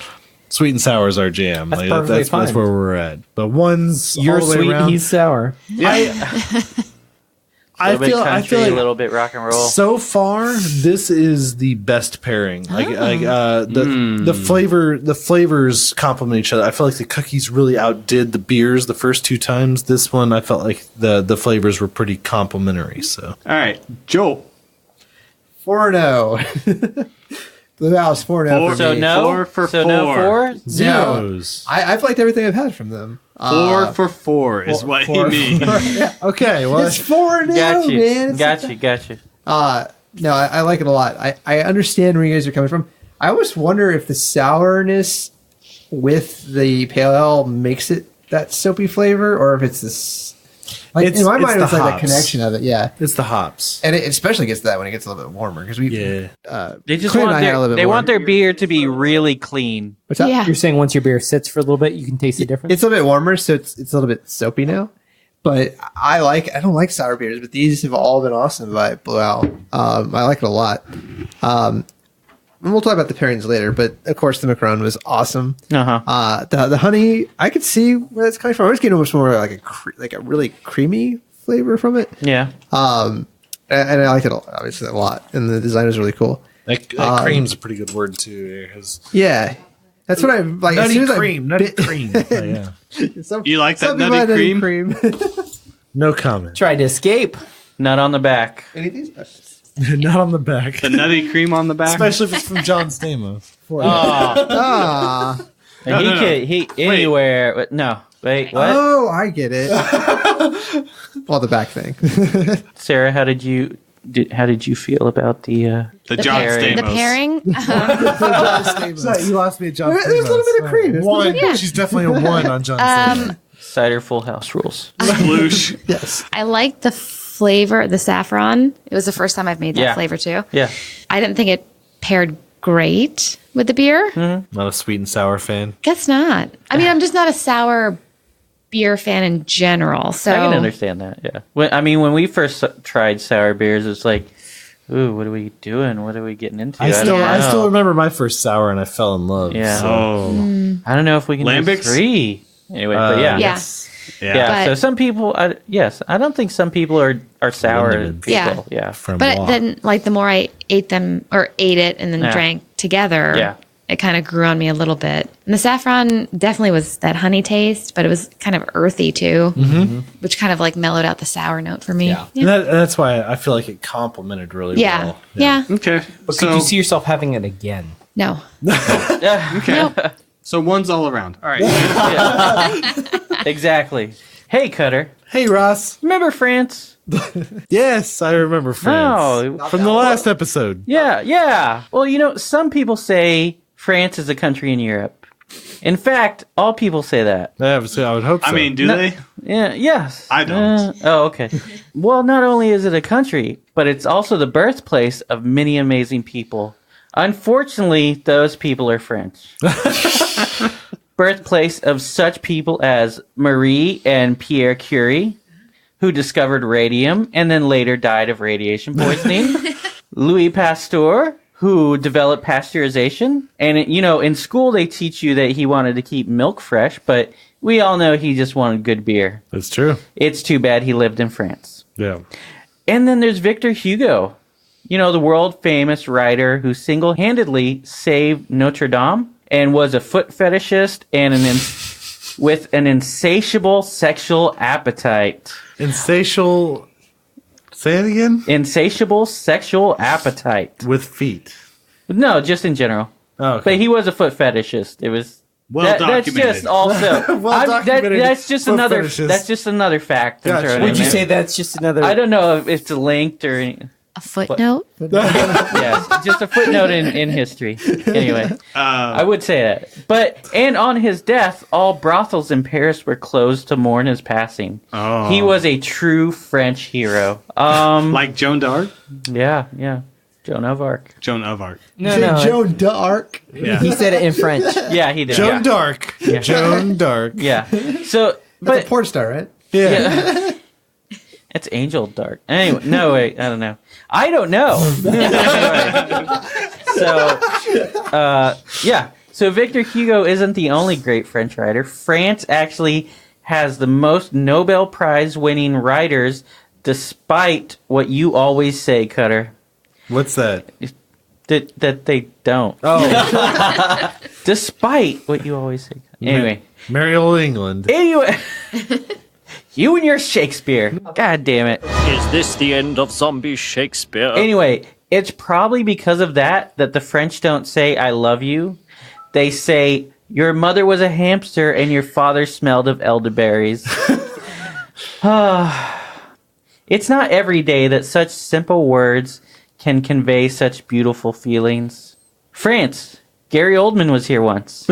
sweet and sour is our jam. That's That's where we're at. But one's You're all the way sweet, around. he's sour. I feel like a little bit rock and roll. So far, this is the best pairing. The flavors complement each other. I feel like the cookies really outdid the beers the first 2 times. This one, I felt like the flavors were pretty complementary. So, all right, Joel. 4-0. Blue House 4-0. So no, 4 for 4. No 4? Zeros. I've liked everything I've had from them. 4 for 4 is what he means. Yeah. Okay, well, It's 4-0, man. Got you. No, I like it a lot. I understand where you guys are coming from. I always wonder if the sourness with the pale ale makes it that soapy flavor, or if it's this. Like, in my mind, it's like hops. the connection of it. Yeah, it's the hops, and it especially gets to that when it gets a little bit warmer because we. They just Clint want and I had a little bit more. want their beer to be really clean. What's that? Yeah. You're saying once your beer sits for a little bit, you can taste the difference? It's a little bit warmer, so it's a little bit soapy now. But I don't like sour beers, but these have all been awesome by Blue Owl. I like it a lot. And we'll talk about the pairings later, but of course the Macaron was awesome. The honey, I could see where that's coming from. I was getting almost more like a really creamy flavor from it. Yeah. And I liked it obviously a lot, and the design was really cool. That cream's a pretty good word too. Yeah, that's what I like. Nutty cream. Yeah. You like that nutty cream? No comment. Tried to escape. Nut on the back. Any of these? Not on the back. The nutty cream on the back? Especially if it's from John Stamos. He anywhere. No. Wait, what? Oh, I get it. Well, the back thing. Sarah, how did you feel about the John pairing? Stamos? The pairing. You lost me at John Stamos. There's a little bit of cream. One. Yeah. She's definitely a 1 on John Stamos. Cider Full House rules. Sploosh. Yes. I like the flavor, the saffron. It was the first time I've made that flavor too. Yeah. I didn't think it paired great with the beer. Not a sweet and sour fan. Guess not. I mean, I'm just not a sour beer fan in general. So I can understand that. Yeah. When we first tried sour beers, it's like, ooh, what are we doing? What are we getting into? I still know. remember my first sour and I fell in love. Yeah. So. I don't know if we can do Lambics? 3. Anyway, but yeah. yeah. Yeah, But- so some people, I don't think some people are sour Limited. people. Yeah. From But Wa. then, like, the more I ate them or ate it and then Yeah. drank together, Yeah. it kind of grew on me a little bit. And the saffron definitely was that honey taste, but it was kind of earthy too, which kind of like mellowed out the sour note for me. And that's why I feel like it complemented really well. Yeah. Okay. But could you see yourself having it again? No. Okay. Nope. So one's all around. All right. Exactly. Hey, Cutter. Hey, Ross. Remember France? Yes, I remember France. No. From the last episode. Yeah. Well, you know, some people say France is a country in Europe. In fact, all people say that. I would hope so. I mean, do they? Yeah, yes. I don't. Okay. Well, not only is it a country, but it's also the birthplace of many amazing people. Unfortunately, those people are French. Birthplace of such people as Marie and Pierre Curie, who discovered radium and then later died of radiation poisoning. Louis Pasteur, who developed pasteurization. And, you know, in school they teach you that he wanted to keep milk fresh, but we all know he just wanted good beer. That's true. It's too bad he lived in France. Yeah. And then there's Victor Hugo, you know, the world-famous writer who single-handedly saved Notre Dame and was a foot fetishist and with an insatiable sexual appetite. Insatiable... Say it again? Insatiable sexual appetite. With feet. No, just in general. Oh, okay. But he was a foot fetishist. It was... Well documented. That's just also... Documented that's just foot another... fetishist. That's just another fact. Gotcha. Would you say that's just another... I don't know if it's linked or... A footnote? Yes, just a footnote in history. Anyway, I would say that. And on his death, all brothels in Paris were closed to mourn his passing. Oh. He was a true French hero. Like Joan d'Arc? Yeah. Joan of Arc. Joan of Arc. No. Joan d'Arc. Yeah. He said it in French. Yeah, he did. Joan d'Arc. Yeah. Joan d'Arc. Yeah. So, That's a porn star, right? Yeah. It's Angel Dark. Anyway, no, wait, I don't know. Anyway. So Victor Hugo isn't the only great French writer. France actually has the most Nobel Prize winning writers, despite what you always say, Cutter. What's that? That they don't. Oh. Despite what you always say. Anyway. Merry old England. Anyway. You and your Shakespeare. God damn it. Is this the end of zombie Shakespeare? Anyway, it's probably because of that the French don't say I love you. They say your mother was a hamster and your father smelled of elderberries. It's not every day that such simple words can convey such beautiful feelings. France. Gary Oldman was here once.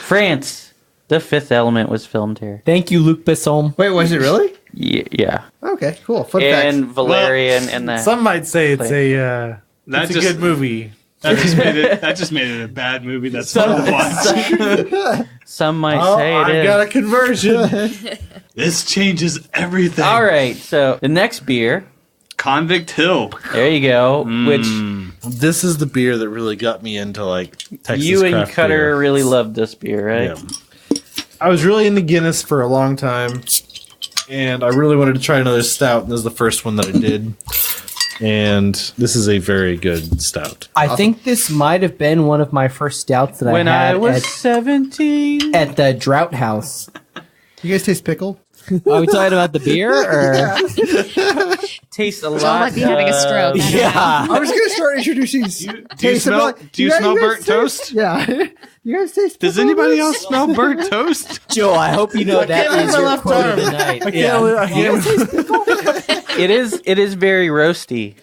France. The Fifth Element was filmed here. Thank you, Luc Besson. Wait, was it really? Yeah. Okay, cool. Fun And fact. Valerian and that. Some might say it's a good movie. That just made it a bad movie. That's fun to watch. Some might say it is. I got a conversion. This changes everything. All right, so the next beer. Convict Hill. There you go. Which this is the beer that really got me into like Texas you and craft Cutter beer. really loved this beer, right? Yeah. I was really into Guinness for a long time, and I really wanted to try another stout, and this is the first one that I did. And this is a very good stout. I think this might have been one of my first stouts that When I had I was 17. at the Drought House. You guys taste pickle? Are we talking about the beer? Or? Tastes a Joel lot. might be having a stroke. Yeah. I was going to start introducing. Do you smell burnt toast? Yeah. You guys taste Does pickle anybody on else this? smell burnt toast? Joel, I hope you know that is your quote of the night. It is very roasty.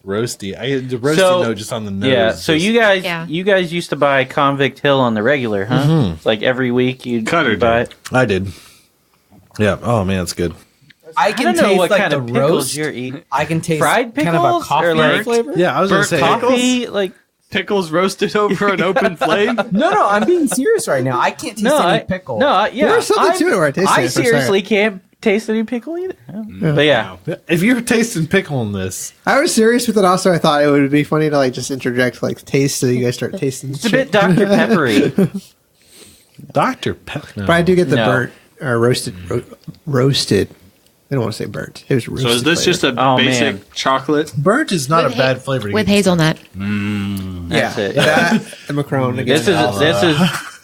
Roasty. The roasty note just on the nose. Yeah. So you guys used to buy Convict Hill on the regular, huh? Mhm. Like every week you'd Cutter buy it. I did. Yeah. Oh man, it's good. I can don't know taste what like kind the of pickles roast. you're eating. I can taste Fried kind of a pickles coffee or like flavor. Yeah, I was going to say coffee, like Pickles roasted over an open flame? No, I'm being serious right now. I can't taste any pickle. There's something to it where I taste it. I seriously can't taste any pickle either. But yeah. If you're tasting pickle in this, I was serious with it. Also, I thought it would be funny to like just interject like taste, so you guys start tasting. It's a bit Dr. Peppery. Dr. Pepper. But I do get the burnt or roasted I don't want to say burnt. It was So roasted is this flavor. just a Oh, basic man. chocolate? Burnt is not With a bad flavor to with get hazelnut. That's it. that and Macaron?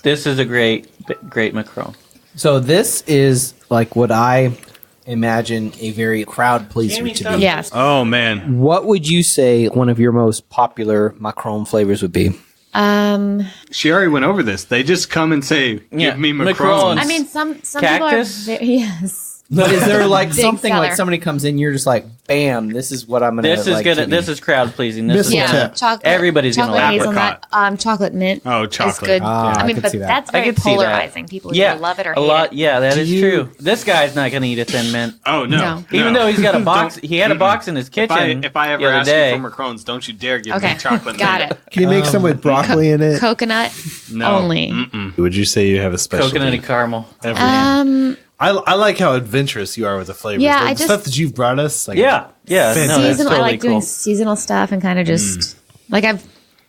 This is a great Macaron. So this is like what I imagine a very crowd pleaser to be. Yes. Oh man, What would you say one of your most popular Macaron flavors would be? she already went over this. They just come and say, "Give Yeah, me Macarons. Macarons." I mean, some Cactus? people are yes. But is there like Big something seller. like somebody comes in, you're just like, bam, this is what I'm gonna. This is like gonna. to This be. is crowd pleasing. This is Mistletoe. gonna, Yeah, chocolate. everybody's gonna chocolate like it. hazelnut. Chocolate mint. Oh, is chocolate. good. Ah, I I mean, could but see that. that's I very could see that. polarizing. People either love it or a hate lot. it. Yeah, that is you- true. This guy's not gonna eat a Thin Mint. Oh no. No. Even though he's got a box, he had a box in his kitchen. If I the ever other ask day. you for Macarons, don't you dare give Okay, me chocolate. got mint. it. Can you make some with broccoli in it? Coconut No. only. Would you say you have a special Coconut and caramel. I like how adventurous you are with the flavors. Yeah, Like, I the just- stuff that you've brought us. Like, Yeah, yeah. Fantastic. No, that's Seasonal. I totally like doing cool. seasonal stuff and kind of just like I've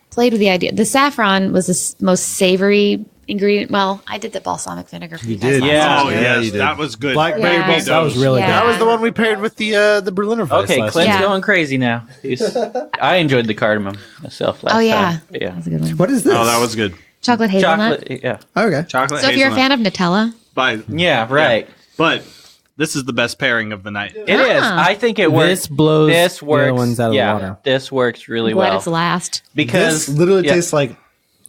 played with the idea. The saffron was the most savory ingredient. Well, I did the balsamic vinegar for you guys. did. last Yeah. time. Oh Yeah, yes, you did. that was good. Blackberry Yeah. balsamic. That was really Yeah. good. That was the one we paired with the Berliner Weiss Okay, last Clint's Yeah. going crazy now. I enjoyed the cardamom myself last Oh yeah, time. Yeah. that's a good one. What is this? Oh, that was good. Chocolate hazelnut. Chocolate. Yeah. Okay. Chocolate. So if you're a hazelnut. fan of Nutella, Yeah, right. But this is the best pairing of the night. It is. I think it works. This blows This the works. other ones out of the yeah, water. this works really glad well it's last. because This literally yeah. tastes like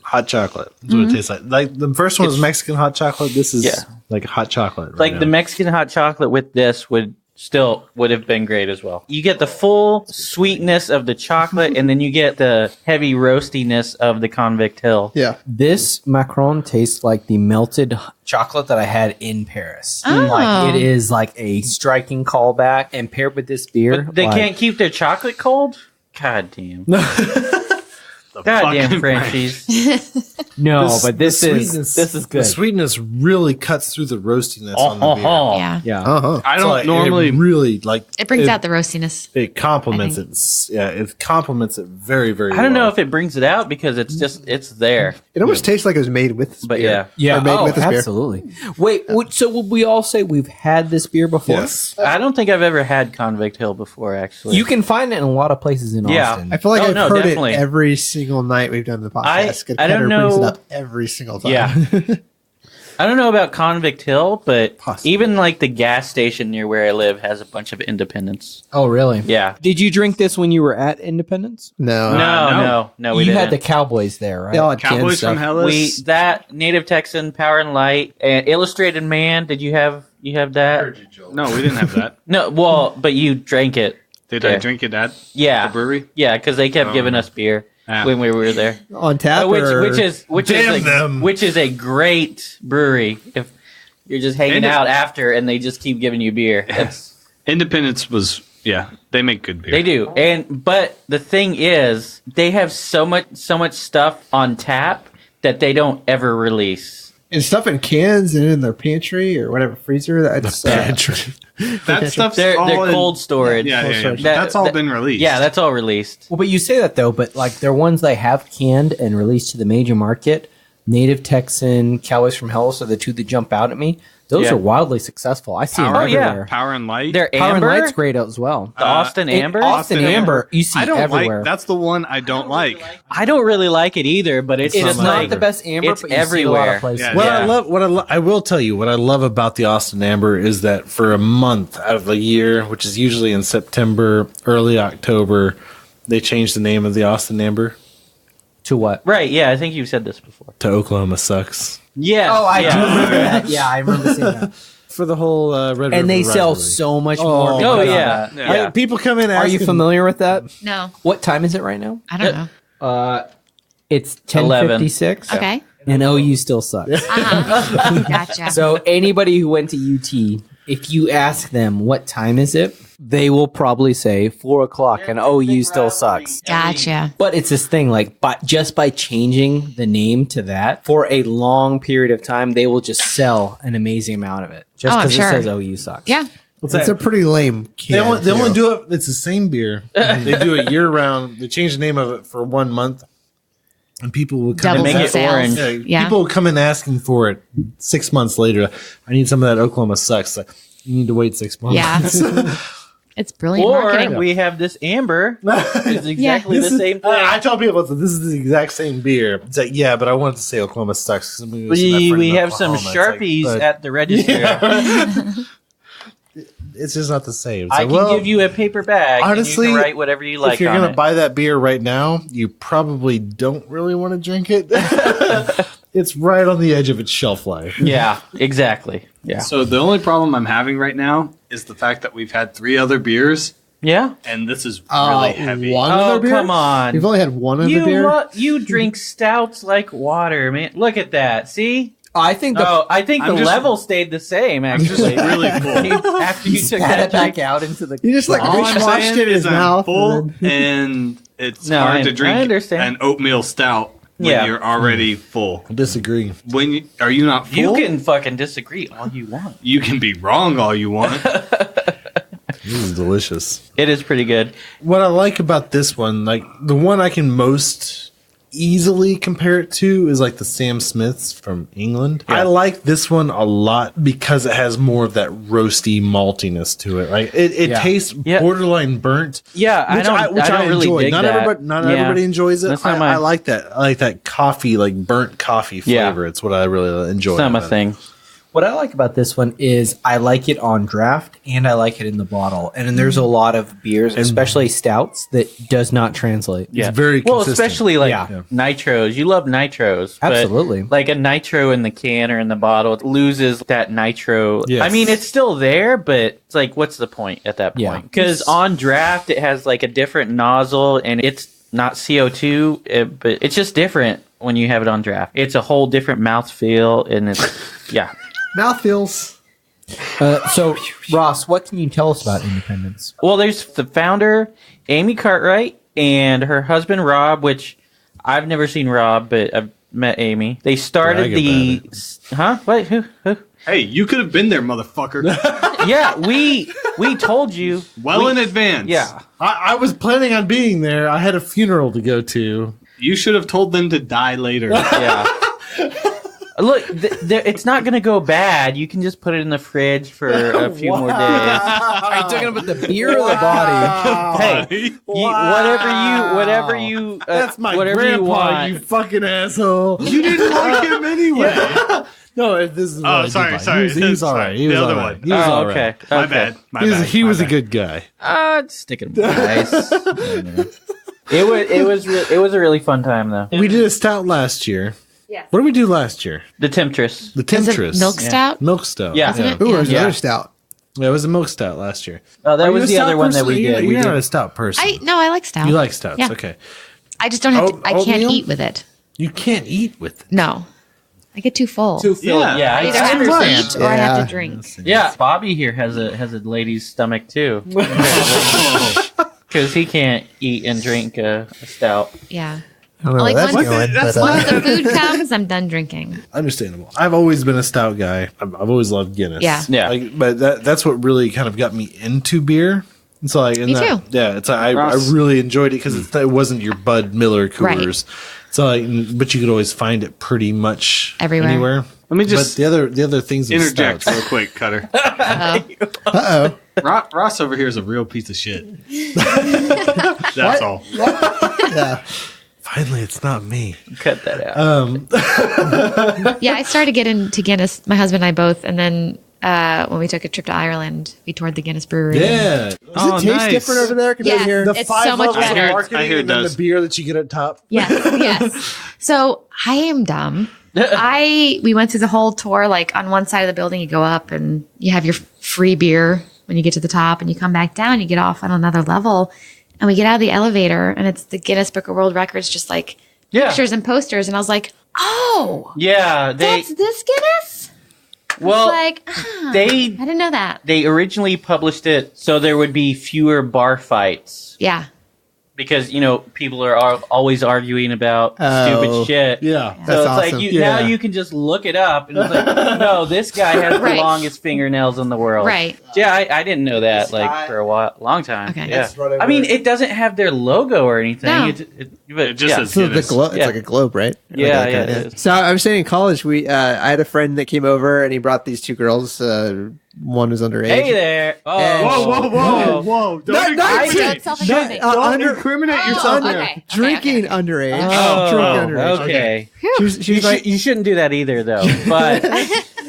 hot chocolate. That's what it tastes like. Like the first one was Mexican hot chocolate. This is Yeah. like hot chocolate. Right like now. the Mexican hot chocolate with this would have been great as well. You get the full sweetness of the chocolate, and then you get the heavy roastiness of the Convict Hill. Yeah. This macaron tastes like the melted chocolate that I had in Paris. Oh. Like it is like a striking callback, and paired with this beer, But they like, can't keep their chocolate cold. God damn. God damn fucking Frenchies. No, but this the is sweetness- this is good. The sweetness really cuts through the roastiness on the beer. Yeah, Yeah. Uh-huh. I So, don't like, normally. it really like it brings out the roastiness. it complements I it. Yeah, it complements it very very. I don't know well. if it brings it out because it's there. It almost tastes like it was made with this But beer. yeah. Or made oh, with this beer. absolutely. Wait, so would we all say we've had this beer before? Yes. I don't think I've ever had Convict Hill before, actually. You can find it in a lot of places in Yeah. Austin. I feel like Oh, I've no, heard definitely. it every single night we've done the podcast. I don't Header brings it know- up every single time. Yeah. I don't know about Convict Hill, but Possibly. even like the gas station near where I live has a bunch of Independence. Oh, really? Yeah. Did you drink this when you were at Independence? No. No, we you didn't. had the Cowboys there, right? They all had canned Cowboys stuff. from Hellas. That Native Texan Power and Light and Illustrated Man. Did you have that? No, we didn't have that. No, well, but you drank it. Did I Yeah. drink it at Yeah, the brewery? yeah, because they kept giving us beer when we were there. On tap which or... which is a great brewery. If you're just hanging out after and they just keep giving you beer, that's. Independence was they make good beer. They do, but the thing is, they have so much stuff on tap that they don't ever release. And stuff in cans and in their pantry or whatever freezer. That's That stuff's They're all in- cold storage. Yeah. That's all been released. Yeah, that's all released. Well, but you say that though, but like they're ones they have canned and released to the major market. Native Texan, Cowboys from Hellas are the two that jump out at me. Those Yeah. are wildly successful. I see them Power, everywhere. Power and Light. They're Power amber. and Light's great as well. The Austin Amber. Austin Amber, you see I don't everywhere. like. That's the one I don't like. I don't really like it either, but it's It's just not like the best amber, it's but you see it a lot everywhere. of places. Yeah. What I will tell you, what I love about the Austin Amber is that for a month out of the year, which is usually in September, early October, they change the name of the Austin Amber To what? Right? Yeah, I think you've said this before. to Oklahoma Sucks Yes. Oh, I yeah. do remember that. Yeah, I remember seeing that. for the whole Red River And they sell rivalry. so much more. Oh, because Oh of yeah. that. Yeah. People come in. Are you asking- familiar with that? No, What time is it right now? I don't know. It's 11. 10:56. Okay. And OU still sucks. Gotcha. So anybody who went to UT, if you ask them what time is it, they will probably say 4:00, and OU still sucks. Gotcha. But it's this thing, like, just by changing the name to that for a long period of time, they will just sell an amazing amount of it just Oh, I'm because sure. it says OU sucks. Yeah. It's a pretty lame They can. only too. do it. It's the same beer. They do it year round. They change the name of it for 1 month, And people would come Doubles in in make it sales. orange. Yeah. People would come in asking for it 6 months later. I need some of that Oklahoma Sucks. Like, you need to wait 6 months. Yeah. It's brilliant Or marketing. we have this amber. It's exactly the same thing. I tell people this is the exact same beer. It's like, yeah, but I wanted to say Oklahoma Sucks. We have some Sharpies at the register. It's just not the same. It's I like, can well, give you a paper bag. honestly, and you can write whatever you like. if you're on going to it. buy that beer right now, you probably don't really want to drink it. It's right on the edge of its shelf life. Yeah, exactly. Yeah. So the only problem I'm having right now is the fact that we've had 3 other beers, Yeah. and this is really heavy. One Oh, other beer? come on. You've only had one other beer? You drink stouts like water, man. Look at that. See? I think the I think I'm the just- level stayed the same, actually. really full. After you took spat that it back drink. out into the. You just like All I'm washed saying it in his is I'm mouth. full, and then- and it's No, hard I to drink understand. an oatmeal stout when Yeah. you're already full. I disagree. Are you not full? You can fucking disagree all you want. You can be wrong all you want. This is delicious. It is pretty good. What I like about this one, like the one I can most easily compare it to is like the Sam Smiths from England. I like this one a lot because it has more of that roasty maltiness to it. Like it tastes borderline burnt. Yeah, I don't really enjoy. dig Not that. everybody enjoys it. That's not my- I like that. I like that coffee, like burnt coffee flavor. It's what I really enjoy. It's not my about it. thing. What I like about this one is I like it on draft and I like it in the bottle. And then there's a lot of beers, especially stouts, that does not translate. Yeah. It's very well, consistent. especially like Yeah. nitros. You love nitros, but Absolutely. like a nitro in the can or in the bottle, it loses that nitro. Yes. I mean, it's still there, but it's like, what's the point at that Yeah. point? Because on draft, it has like a different nozzle, and it's not CO2, but it's just different when you have it on draft. It's a whole different mouthfeel, and it's yeah. Mouthfeels. So, Ross, what can you tell us about Independence? Well, there's the founder, Amy Cartwright, and her husband, Rob, which I've never seen Rob, but I've met Amy. They started Brag Huh? What? Who? Hey, you could have been there, motherfucker. Yeah, we told you. Well in advance. Yeah. I was planning on being there. I had a funeral to go to. You should have told them to die later. Yeah. Look, it's not going to go bad. You can just put it in the fridge for a few more days. Are you talking about the beer or the body? Hey, whatever you, That's my whatever grandpa, you want. you fucking asshole. You didn't like him anyway. No, this is. Oh, sorry. He was all right. He was The other all right. one. He was Oh, all right. okay. My Okay. bad. He was a good guy. Stick it in my eyes. It was a really fun time though. We did a stout last year. Yes. What did we do last year? The Temptress. The Is it Temptress. milk stout? Milk stout. Yeah. Wasn't it? Ooh, there's Yeah. another stout. Yeah, it was a milk stout last year. Oh, that Are you was a the stout other one that person? we did. You're We not did. a stout person. I like stout. You like stouts. Yeah. Okay. I just don't have to. I can't Oatmeal? eat with it. You can't eat with it. No, I get too full. Yeah. Yeah, I either I have to understand. eat or I have Yeah. to drink. Yeah, Bobby here has a lady's stomach too, because he can't eat and drink a stout. Yeah. I don't know Like where that's once- going. That's but, Once the food comes, I'm done drinking. Understandable. I've always been a stout guy. I've always loved Guinness. Yeah. Yeah. Like, but that's what really kind of got me into beer. And so like, Me too. Yeah, it's I Ross. really enjoyed it because it wasn't your Bud Miller Coors. Right. So like, but you could always find it pretty much Everywhere. anywhere. Let me just But the other things of interject stouts. real quick, Cutter. Uh-oh. Ross over here is a real piece of shit. That's all. Yeah. Finally, it's not me. Cut that out. Yeah, I started getting to Guinness. My husband and I both, and then when we took a trip to Ireland, we toured the Guinness brewery. Yeah. Does it taste different over there compared Yeah. to here? The It's 5 so much levels of better. I marketing hear it and then does. the beer that you get at top. Yes. So I am dumb. We went through the whole tour. Like on one side of the building, you go up and you have your free beer when you get to the top, and you come back down, you get off on another level, and we get out of the elevator, and it's the Guinness Book of World Records, just like Yeah. pictures and posters, and I was like, oh, Yeah, that's this Guinness. well, Like they I didn't know that. they originally published it so there would be fewer bar fights Yeah. because people are always arguing about stupid shit. Yeah. So That's it's awesome. like now you can just look it up and it's like, no, this guy has the Right. longest fingernails in the world. Right. Yeah, I didn't know that for a long time. Okay. Yeah. That's right I mean, it doesn't have their logo or anything. No. It But, It just says So the Guinness. globe, it's like a globe, right? Yeah, Okay, yeah, okay. it is. So I was saying in college, I had a friend that came over and he brought these two girls. One was underage. Hey there. Oh, Whoa. Don't Not- incriminate. Don't self-incriminate. Don't incriminate yourself. okay. Drinking underage. Oh, Drinking underage. okay. She was like, You shouldn't do that either, though. But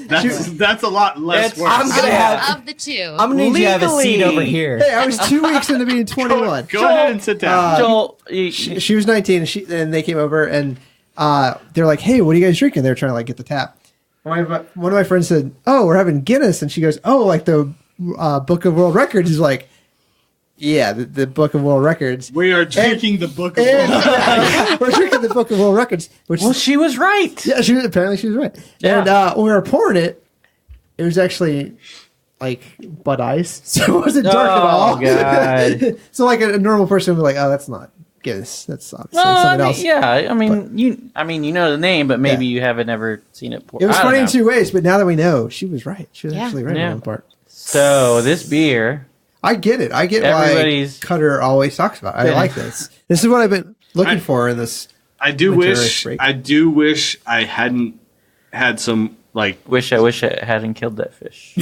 That's a lot less That's- worse. I'm gonna have. Of the two. I'm gonna need you to have a seat Legally. over here. hey, I was 2 weeks into being 21. Go ahead and sit down. Joel, She was 19 and they came over and they're like, hey, what are you guys drinking? They're trying to like get the tap. One of my friends said, oh, we're having Guinness. And she goes, oh, like the Book of World Records. Is like, yeah, the Book of World Records. We are drinking the Book of And World. we're drinking the Book of World Records. Which well, she was right. yeah, apparently she was right. Yeah. And when we were pouring it, it was actually like Bud Ice. So it wasn't dark at all. Oh, God. So like a normal person would be like, oh, that's not Guinness. That's obviously Well, something else. yeah, you know the name, but maybe you haven't ever seen it. It was I don't funny in know. two ways, but now that we know, she was right. She was Yeah. actually right Yeah. on one part. So this beer, I get it. I get Everybody's- why Cutter always talks about it. I Yeah. like this. This is what I've been looking for in this. I do Winterish break. wish I hadn't had some like wish I hadn't killed that fish.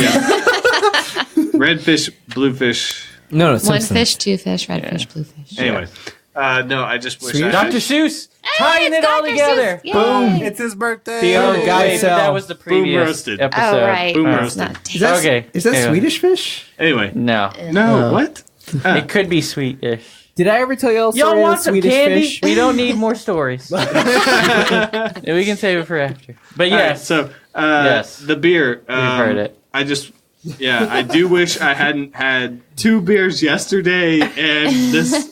red fish, blue fish. No, One Simpsons. fish, two fish, red fish, blue fish. Anyway, no, I just wish Swedish? I Dr. Seuss tying it's it all Dr. together. Seuss. Yay. Boom. It's his birthday. The other Oh, guy wait, but sell. that was the previous roasted. episode. Oh, right. Boom That's roasted. not Is that, Okay. is that Anyway. Swedish fish? Anyway, No, no, what? it could be sweet-ish. Did I ever tell y'all a Y'all story of want some Swedish candy? fish? We don't need more stories. We can save it for after. But All right, yes, so Yes. the beer. we've heard it. I do wish I hadn't had 2 beers yesterday and this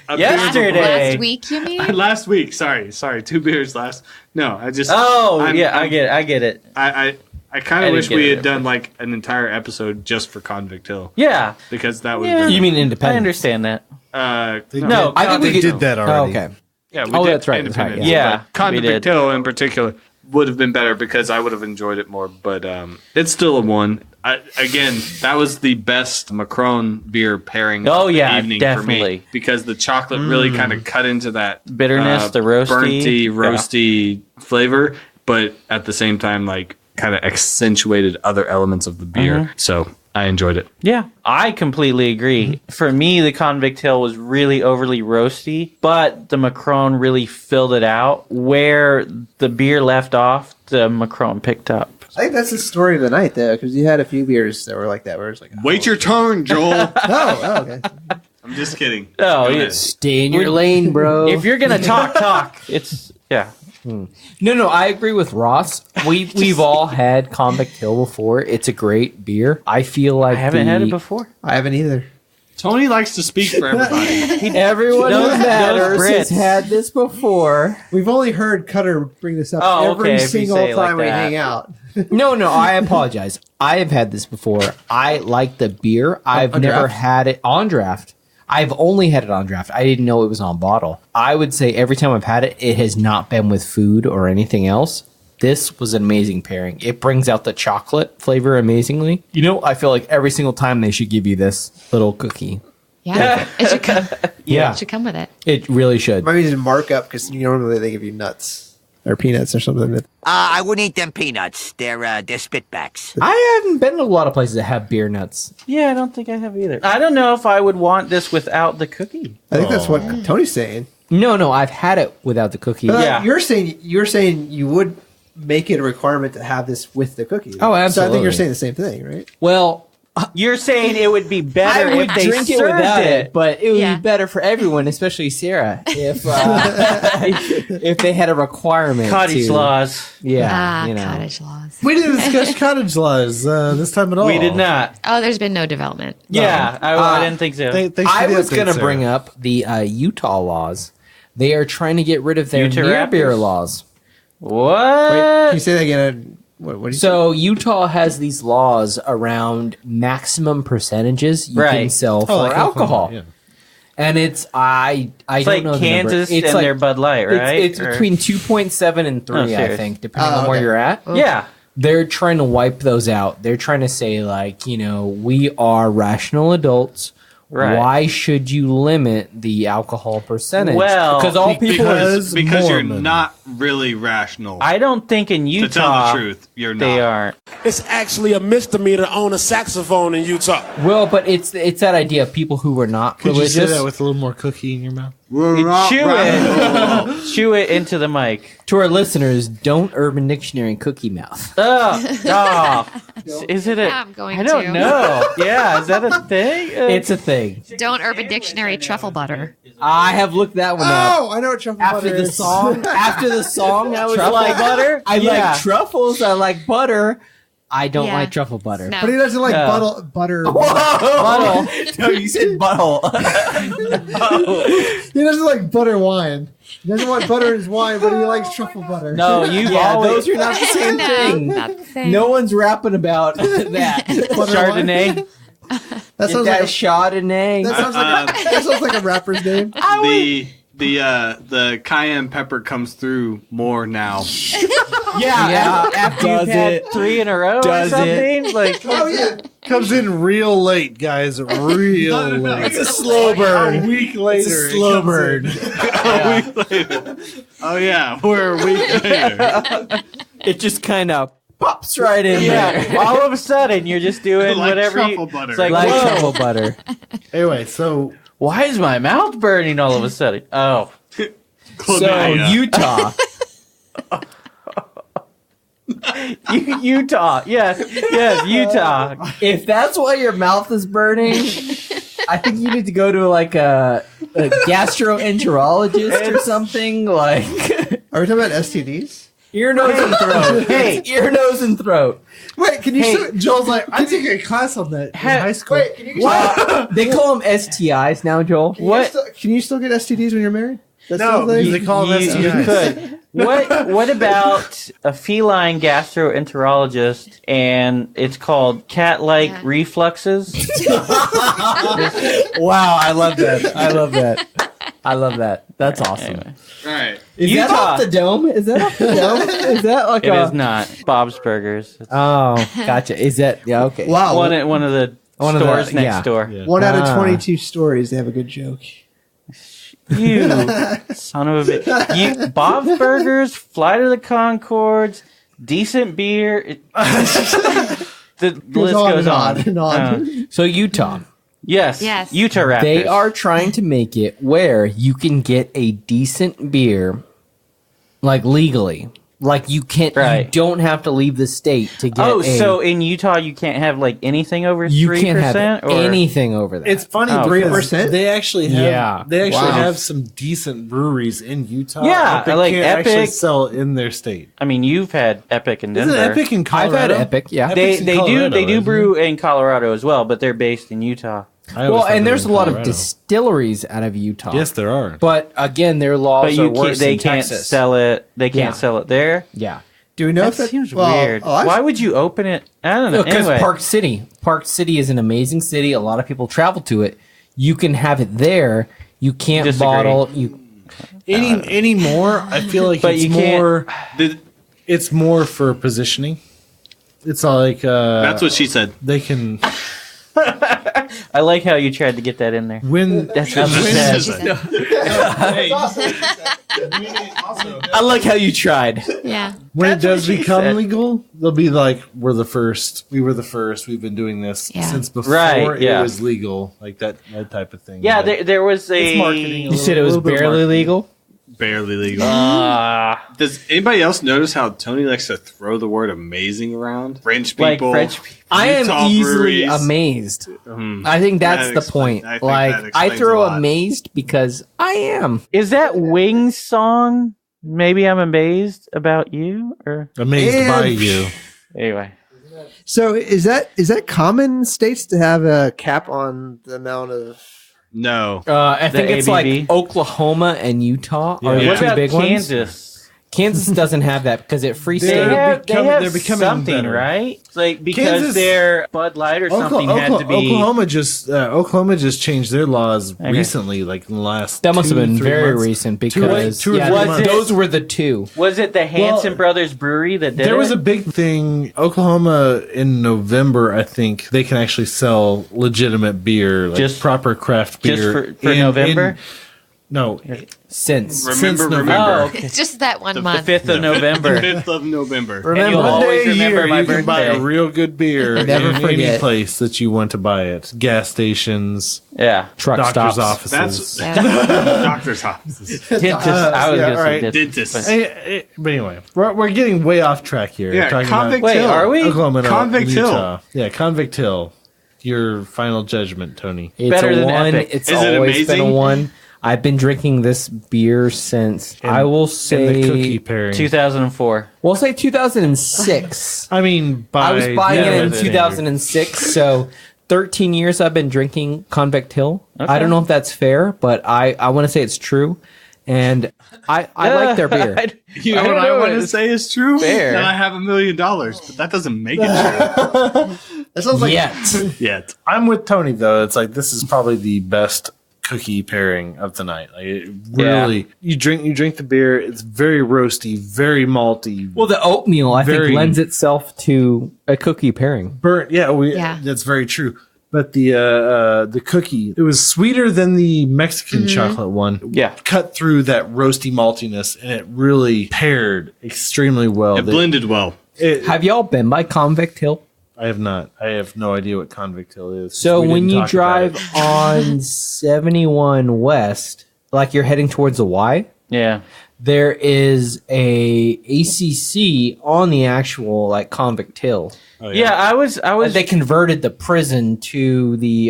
a beer Yesterday. Last week, you mean? last week. Sorry, 2 beers last. No, I just. Oh, I'm- yeah, I I'm- get it. I kind I of didn't wish get we it had at done like an entire episode just for Convict Hill Yeah, because that would. Yeah. You mean I Independence? understand that. No, I think we They could- did that Oh, already. okay. yeah, we Oh, did that's right, that's right, Independence, yeah. but Convict We did. Hill in particular would have been better because I would have enjoyed it more. But it's still a 1. Again, that was the best Macaron beer pairing. Oh, of the yeah, evening definitely. for me because the chocolate really kind of cut into that Bitterness, the roasty. roasty flavor, but at the same time, like kind of accentuated other elements of the beer. So I enjoyed it. Yeah, I completely agree. For me, the Convict Hill was really overly roasty, but the Macaron really filled it out. Where the beer left off, the Macaron picked up. I think that's the story of the night, though, because you had a few beers that were like that, where it's like, Wait your turn, Joel. oh, okay. I'm just kidding. Oh, Go yeah. ahead. Stay in your lane, bro. If you're gonna talk. It's yeah. No, I agree with Ross. We've all had Convict Hill before. It's a great beer. I feel like I haven't had it before. I haven't either. Tony likes to speak for everybody. Everyone who Those matters has Brits. had this before. We've only heard Cutter bring this up Oh, every okay, if you single say it like time we that. hang out. No, I apologize. I have had this before. I like the beer. I've on never draft? had it on draft. I've only had it on draft. I didn't know it was on bottle. I would say every time I've had it, it has not been with food or anything else. This was an amazing pairing. It brings out the chocolate flavor amazingly. You know, I feel like every single time they should give you this little cookie. Yeah, it should come. Yeah. It should come with it. It really should. Maybe just mark up because normally they give you nuts or peanuts or something. I wouldn't eat them peanuts. They're spitbacks. I haven't been to a lot of places that have beer nuts. Yeah, I don't think I have either. I don't know if I would want this without the cookie. I think that's what Tony's saying. No, I've had it without the cookie. But Yeah. you're saying you would make it a requirement to have this with the cookie. Oh, So I absolutely. think you're saying the same thing, right? Well, You're saying it would be better I would if they drink it served without it. but it would Yeah. be better for everyone, especially Sarah, if they had a requirement. Cottage to, laws. Yeah, you know. Cottage laws. We didn't discuss cottage laws this time at all. We did not. Oh, there's been no development. Yeah, I didn't think so. Thanks for I the was update, going to Sarah. bring up the Utah laws. They are trying to get rid of their Utah near beer Raptors? laws. What? Wait, can you say that again? What do you So Utah has these laws around maximum percentages you can Right. sell for like alcohol. Oklahoma, And it's I It's don't like know the Kansas number. It's and like, their Bud Light, right? It's Or- between 2.7 and 3, I serious. think, depending Oh, on where okay. you're at. Yeah. They're trying to wipe those out. They're trying to say, like, we are rational adults. Right. Why should you limit the alcohol percentage? Well, because all people because you're Mormon. not really rational. I don't think in Utah to tell the truth, you're not. They aren't. It's actually a misdemeanor to own a saxophone in Utah. Well, but it's that idea of people who were not Could religious. you say that with a little more cookie in your mouth? Chew it into the mic. To our listeners, don't Urban Dictionary cookie mouth. Is it a? I'm going I don't to. know. Yeah, is that a thing? It's a thing. Don't Urban Dictionary truffle butter. I have looked that one up. Oh, I know what truffle After butter the is. song, I was Truffle like, butter? I Yeah. like truffles. I like butter. I don't Yeah. like truffle butter. No. But he doesn't like No. butter. Buttle. No, you said butthole. He doesn't like butter wine. He doesn't want butter in his wine, but he likes truffle butter. No, you've always those are not the same No, thing. not the same. No one's rapping about that. Chardonnay. That sounds that like Chardonnay. that sounds like a rapper's name. The cayenne pepper comes through more now. Yeah, after Does you've had it 3 in a row Does or something? Like, Oh yeah. Comes in real late, guys. Real late. It's a slow burn. A week later. It's a slow it burn. Oh yeah, we're a week later. It just kind of pops right in there. yeah, all of a sudden you're just doing Like whatever truffle butter. It's like, Like whoa, truffle butter. Anyway, so why is my mouth burning all of a sudden? Oh, So Chlamydia. Utah. Utah. Yes, Utah. If that's why your mouth is burning, I think you need to go to like a gastroenterologist or something. Like Are we talking about STDs? ear, nose, and throat. Hey. It's ear, nose, and throat. Wait, can you? Hey, still, Joel's like, I took a class on that in high school. wait, can you? They call them STIs now, Joel. Can you still get STDs when you're married? That's No, the thing? they call them you STIs. could. What about a feline gastroenterologist and it's called cat-like Yeah. refluxes? Wow, I love that. I love that. I love that. That's awesome. Anyway. Right. Is that Utah. off the dome? Is that off the dome? Is that like It a... is not Bob's Burgers. It's Oh, gotcha. Is that... Yeah, okay. Wow. one of the One of the- stores next yeah. door. Yeah. 1 out of Ah. 22 stories, they have a good joke. You son of a bitch. Bob's Burgers, Flight of the Conchords, decent beer. The list on goes and on. on and on. So Utah, Yes. Yes. Utah Raptors. they are trying to make it where you can get a decent beer, like legally. Like you can't, you Right. don't have to leave the state to get so in Utah you can't have like anything over 3%? you can't have or? anything over that. It's funny Oh, because 3%? they actually have Yeah. they actually Wow. have some decent breweries in Utah. Yeah, but they like can't actually Epic. sell in their state. I mean, you've had Epic in Isn't Denver. Epic in I've Colorado? had Epic, yeah. Epic's in They Colorado, do isn't brew it? in Colorado as well, but they're based in Utah. I always Well, thought they and were there's a in lot of Colorado. distilleries out of Utah. Yes, there are. But again, their laws But you are worse they in can't Texas. sell it. They can't Yeah. sell it there. Yeah. Do we know That if that seems well, weird. oh, I've- Why would you open it? I don't know. Because Anyway, Park City is an amazing city. A lot of people travel to it. You can have it there. You can't Disagree. bottle. You Anymore, I feel like But it's you can't- more. It's more for positioning. It's like That's what she said. they can I like how you tried to get that in there. win. That's what she said. I like how you tried. Yeah. When it does she become said. legal, they'll be like, "We're the first. We were the first. We've been doing this Yeah. since before Right, yeah. it was legal." Like that type of thing. Yeah, But there was a. it's marketing. You said it was little bit of barely marketing. legal. Barely legal. Does Anybody else notice how Tony likes to throw the word amazing around? French like people. French people. I am Utah easily breweries. amazed. Mhm. I think that's That the explain- point. I think Like that I explains throw a lot. amazed because I am. Is that Wings song? Maybe I'm amazed about you, or Amazed by you. anyway. So is that common in states to have a cap on the amount of? No. I think it's ABV? like Oklahoma and Utah are Yeah. the What two about big ones. Kansas? Kansas doesn't have that because it They freestated. have they're becoming something, better. right? It's like because Kansas- their Bud Light or something had to be. Oklahoma just changed their laws recently, like in the last. That must have been 2-3 very months. recent Two because or 3 months. those were the two. Was it the Hanson Brothers Brewery that did There was it? a big thing. Oklahoma in November, I think they can actually sell legitimate beer, like Just- proper craft beer. just for November? No, since Remember. Oh, okay. It's just that one The month. 5th of November. 5th of November. And you'll always remember my you can buy birthday. a real good beer Never in any forget. place that you want to buy it. Gas stations, Yeah. truck doctors' stops. offices. Doctor's offices. Dentist. I was yeah, going to alright. say Dentist. But anyway, we're getting way off track here. Yeah, Talking Convict Wait, Hill. are we? Oklahoma, no, Convict Utah. Yeah, Convict Hill. Your final judgment, Tony. It's Better a than one. Epic. It's Is it always been a amazing? one. I've been drinking this beer since I will And say the cookie pairing. 2004. we'll say 2006. I mean, by I was buying it in the 2006, so 13 years I've been drinking Convict Hill. Okay. I don't know if that's fair, but I want to say it's true, and I like their beer. You know I what don't I know, want to it's say is true? fair. That I have $1 million, but that doesn't make it true That sounds like yet. I'm with Tony though. It's like this is probably the best cookie pairing of the night. Like it really, you drink the beer. It's very roasty, very malty. Well, the oatmeal I Very- think lends itself to a cookie pairing. burnt. Yeah, Yeah. that's very true. But the cookie, it was sweeter than the Mexican chocolate one. Yeah. Cut through that roasty maltiness, and it really paired extremely well. It blended well. Have y'all been by Convict Hill? I have not. I have no idea what Convict Hill is. So We when didn't you talk about drive it. on 71 West, like you're heading towards the Y, Yeah. there is a ACC on the actual like Convict Hill. Oh, Yeah, I was. They converted the prison to the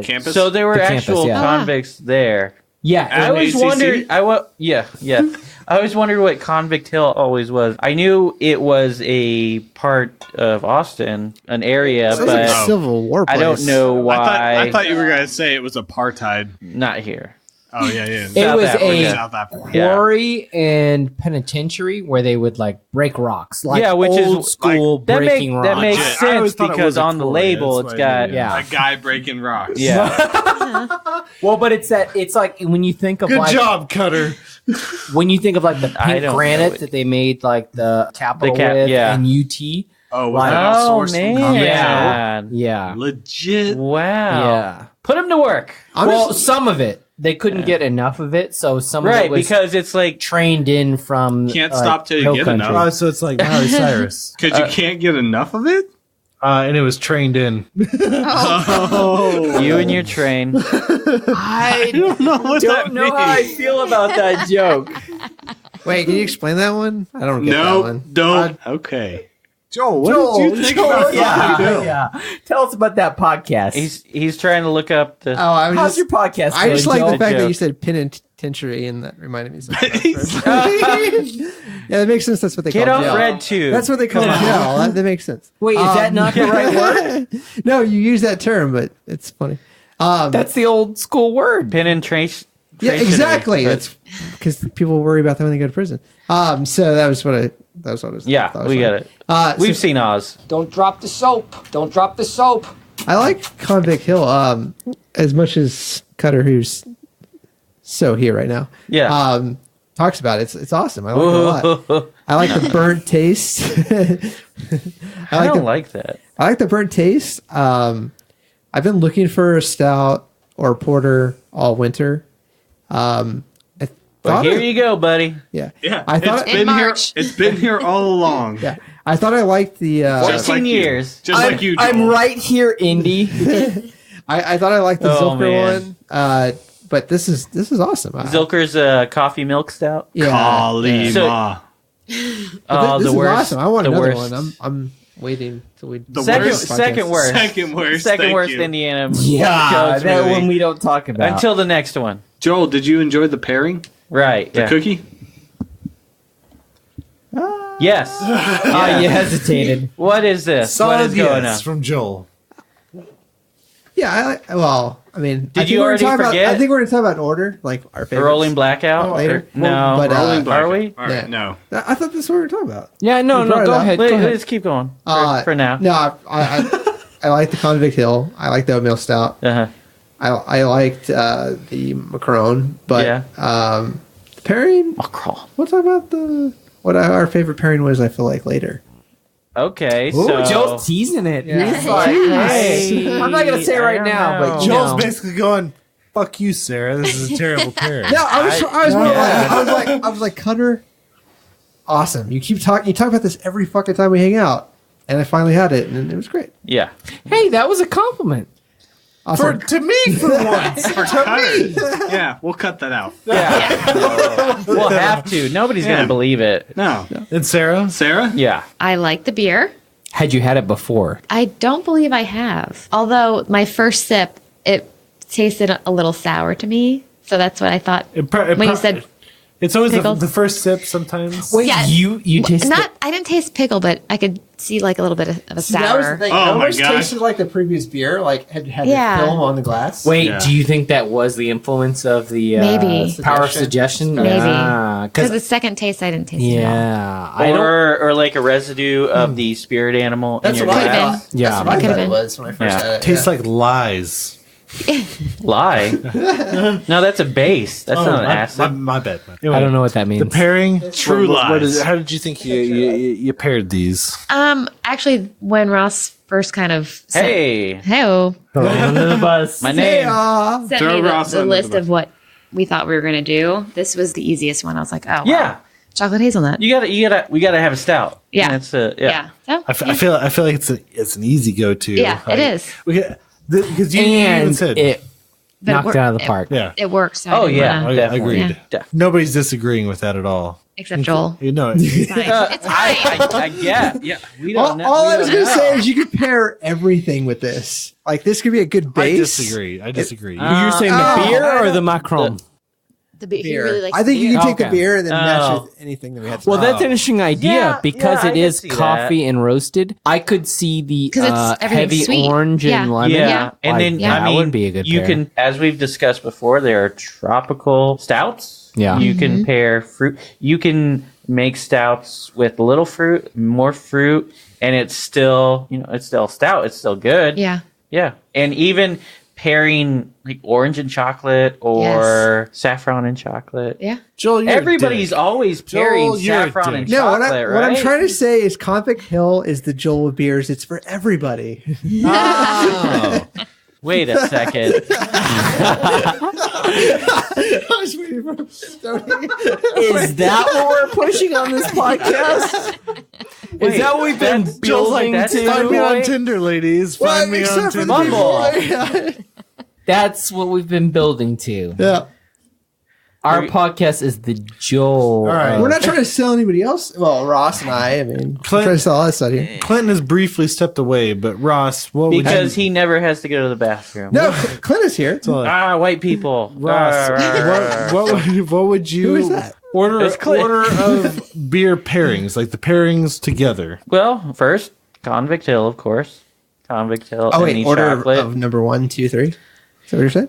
Campus? So there were The campus, actual yeah. convicts there. Yeah, I always ACC? wondered. Yeah. I always wondered what Convict Hill always was. I knew it was a part of Austin, an area, Sounds but like a Civil War I place. don't know why. I thought you were going to say it was apartheid. Not here. Oh, yeah. It South was Africa. South Africa. Yeah. quarry and penitentiary where they would like break rocks, like Yeah, which is, old school that breaking make- rocks. that makes Legit. I always sense thought it because was a on the quarry, label that's it's why I got knew. Yeah. A guy breaking rocks. yeah. Well, but it's like when you think of Good like job, Cutter. when you think of like the I pink don't know granite it. that they made like the capital with yeah. and UT. Oh, was Like- that Oh outsourced from man. Convict Yeah. Hill? Yeah. Legit. Wow. Yeah. Put him to work. Well, some of it they couldn't get enough of it, so some of Right, it was because it's like trained in from Can't stop till you Hill get Country. enough. Oh, so it's like Miley Cyrus. Because you can't get enough of it? And it was trained in. Oh. you and your train. I don't know what that don't know how I means. feel about that joke. Wait, can you explain that one? I don't get that No, one. don't. Okay. Joel, what did you think about yeah, Convict Hill? yeah. Tell us about that podcast. He's trying to look up the. Oh, I was How's just, your podcast? I just going, like the Joel? fact that joke. you said penitentiary, and that reminded me. Yeah, that makes sense. That's what they Get call off jail. Red Tube. That's what they call jail. That makes sense. Wait, is that not the right word? No, you use that term, but it's funny. That's the old school word. Pin and trace. Yeah, tracery, exactly. but- That's because people worry about that when they go to prison. So that was what I. That was what I was. Yeah, thought was we funny. got it. So We've seen Oz. Don't drop the soap. Don't drop the soap. I like Convict Hill as much as Cutter, who's so here right now. Yeah. Talks about it. It's awesome. I like it a lot. I like the burnt taste. I don't like that. I like the burnt taste. I've been looking for a stout or porter all winter. But here you go, buddy. Yeah. Yeah, I thought it's been here. March. It's been here all along. Yeah. I thought I liked the. 14 you. years. Just like you, I'm Joel. right here, Indy. I thought I liked the Oh, Zilker man. one. But this is awesome. Zilker's coffee milk stout. Yeah. Kalima. So- But this the is worst. awesome. I want the another worst. one. I'm waiting till we. The Second, worst. second worst. Second worst. Second thank worst you. Indiana. Yeah, Jones that movie. one we don't talk about. Until the next one. Joel, did you enjoy the pairing? Right. The yeah. cookie? Yes. You hesitated. What is this? Solid what is going yes on? from Joel. Yeah, I mean, Did you already forget? I think we're going to talk about an order, like our favorite. Rolling Blackout? Later. No. But, Rolling Blackout. Are we? All right, no. I thought this is what we were talking about. Yeah, no, go ahead. Let's keep going for now. No, I like the Convict Hill. I like the oatmeal stout. Uh-huh. I liked the Macaron, but the pairing. Macaron. We'll talk about what our favorite pairing was. I feel like later. Okay, Ooh, so Joel's teasing it. Yeah. He's like, hey, I'm not gonna say it right now, but Joel's basically going, "Fuck you, Sarah. This is a terrible pairing." No, I was like, Cutter, awesome. You keep talking. You talk about this every fucking time we hang out, and I finally had it, and it was great. Yeah. Hey, that was a compliment. Awesome. To me, for once. Yeah, we'll cut that out. Yeah. We'll have to. Nobody's going to believe it. No. And Sarah? Yeah. I like the beer. Had you had it before? I don't believe I have. Although my first sip, it tasted a little sour to me. So that's what I thought when you said it's always pickles. the first sip sometimes. Wait, Yeah. you tasted I didn't taste pickle, but I could see like a little bit of a See, that was the sour. thing. Oh, it my almost gosh. tasted like the previous beer, like had Yeah. the film on the glass. Wait, Yeah. do you think that was the influence of the Maybe. power of suggestion? Maybe. Yeah, Because the second taste I didn't taste it at all. yeah, I don't. Or like a residue of the spirit animal That's in your what I glass. thought. Yeah. That's what I Could've thought it been. was when I first Yeah. had it. Tastes like lies. Lie. No, that's a base. That's not an acid. My bad. I don't know what that means. The pairing, True lies. how did you think you paired these? Actually, when Ross first kind of said, Hey. "Hey-o," Under the bus. My name. sent Throw me Ross the under list the bus. of what we thought we were going to do. This was the easiest one. I was like, "Oh, wow. Yeah. chocolate hazelnut." We gotta have a stout. Yeah. That's Yeah. So, I feel like it's an easy go to. Yeah, it is. Because you even And said it But knocked it out of the it- park. yeah. It works. So Oh, I didn't yeah. wanna- Agreed. Yeah. Nobody's disagreeing with that at all. Except Joel. You know, It's fine. It's fine. I get. Yeah. We don't know. All we I was don't going to know. say is you could pair everything with this. Like, this could be a good I base. disagree. You're saying the Oh, beer I or don't- the Macron? The beer. He Beer. really likes I think you beer. can take the Okay. beer and then match Oh. with anything that we had. Well, that's an interesting idea Yeah, because yeah, I it can is see coffee and roasted. I could see the 'Cause it's everything's heavy sweet. orange Yeah. and lemon. Yeah. And then Yeah. I that mean, would be a good you pair. can, as we've discussed before, there are tropical stouts. Yeah. You can pair fruit. You can make stouts with little fruit, more fruit, and it's still, it's still stout. It's still good. Yeah. Yeah. And even pairing like orange and chocolate or saffron and chocolate. Yeah. Joel, you're a Everybody's dick. always pairing Joel, you're a saffron dick. and No, chocolate, what right? I'm trying to say is Convict Hill is the Joel of beers. It's for everybody. Oh. Wait a second. I was waiting for him starting. Is that what we're pushing on this podcast? Is that what we've been Joel's like, building that's to? Find me on Tinder, ladies. Find me on except for the Tinder. people. That's what we've been building to. Yeah. Our podcast is the Joel. All right. We're not trying to sell anybody else. Well, Ross and I mean, Clint- trying to sell us out here. Clinton has briefly stepped away, but Ross, what would Because you, he never has to go to the bathroom. No, Clint is here. White people. Ross, what would you Who is that? order It's Clint. of beer pairings, like the pairings together? Well, first, Convict Hill, of course. Convict Hill. Oh, wait. any Order chocolate. of number 1, 2, 3. Is that what you're saying?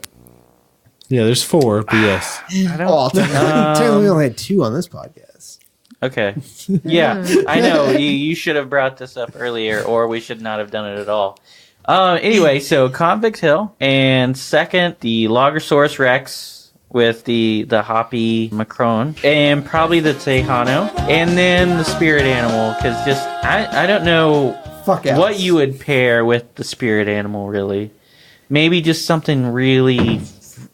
Yeah, there's 4, but yes. Oh, technically we only had 2 on this podcast. Okay. Yeah, I know. You should have brought this up earlier, or we should not have done it at all. Anyway, so Convict Hill, and second, the Lagersaurus Rex with the hoppy Macaron, and probably the Tejano, and then the spirit animal, because just, I don't know what you would pair with the spirit animal, really. Maybe just something really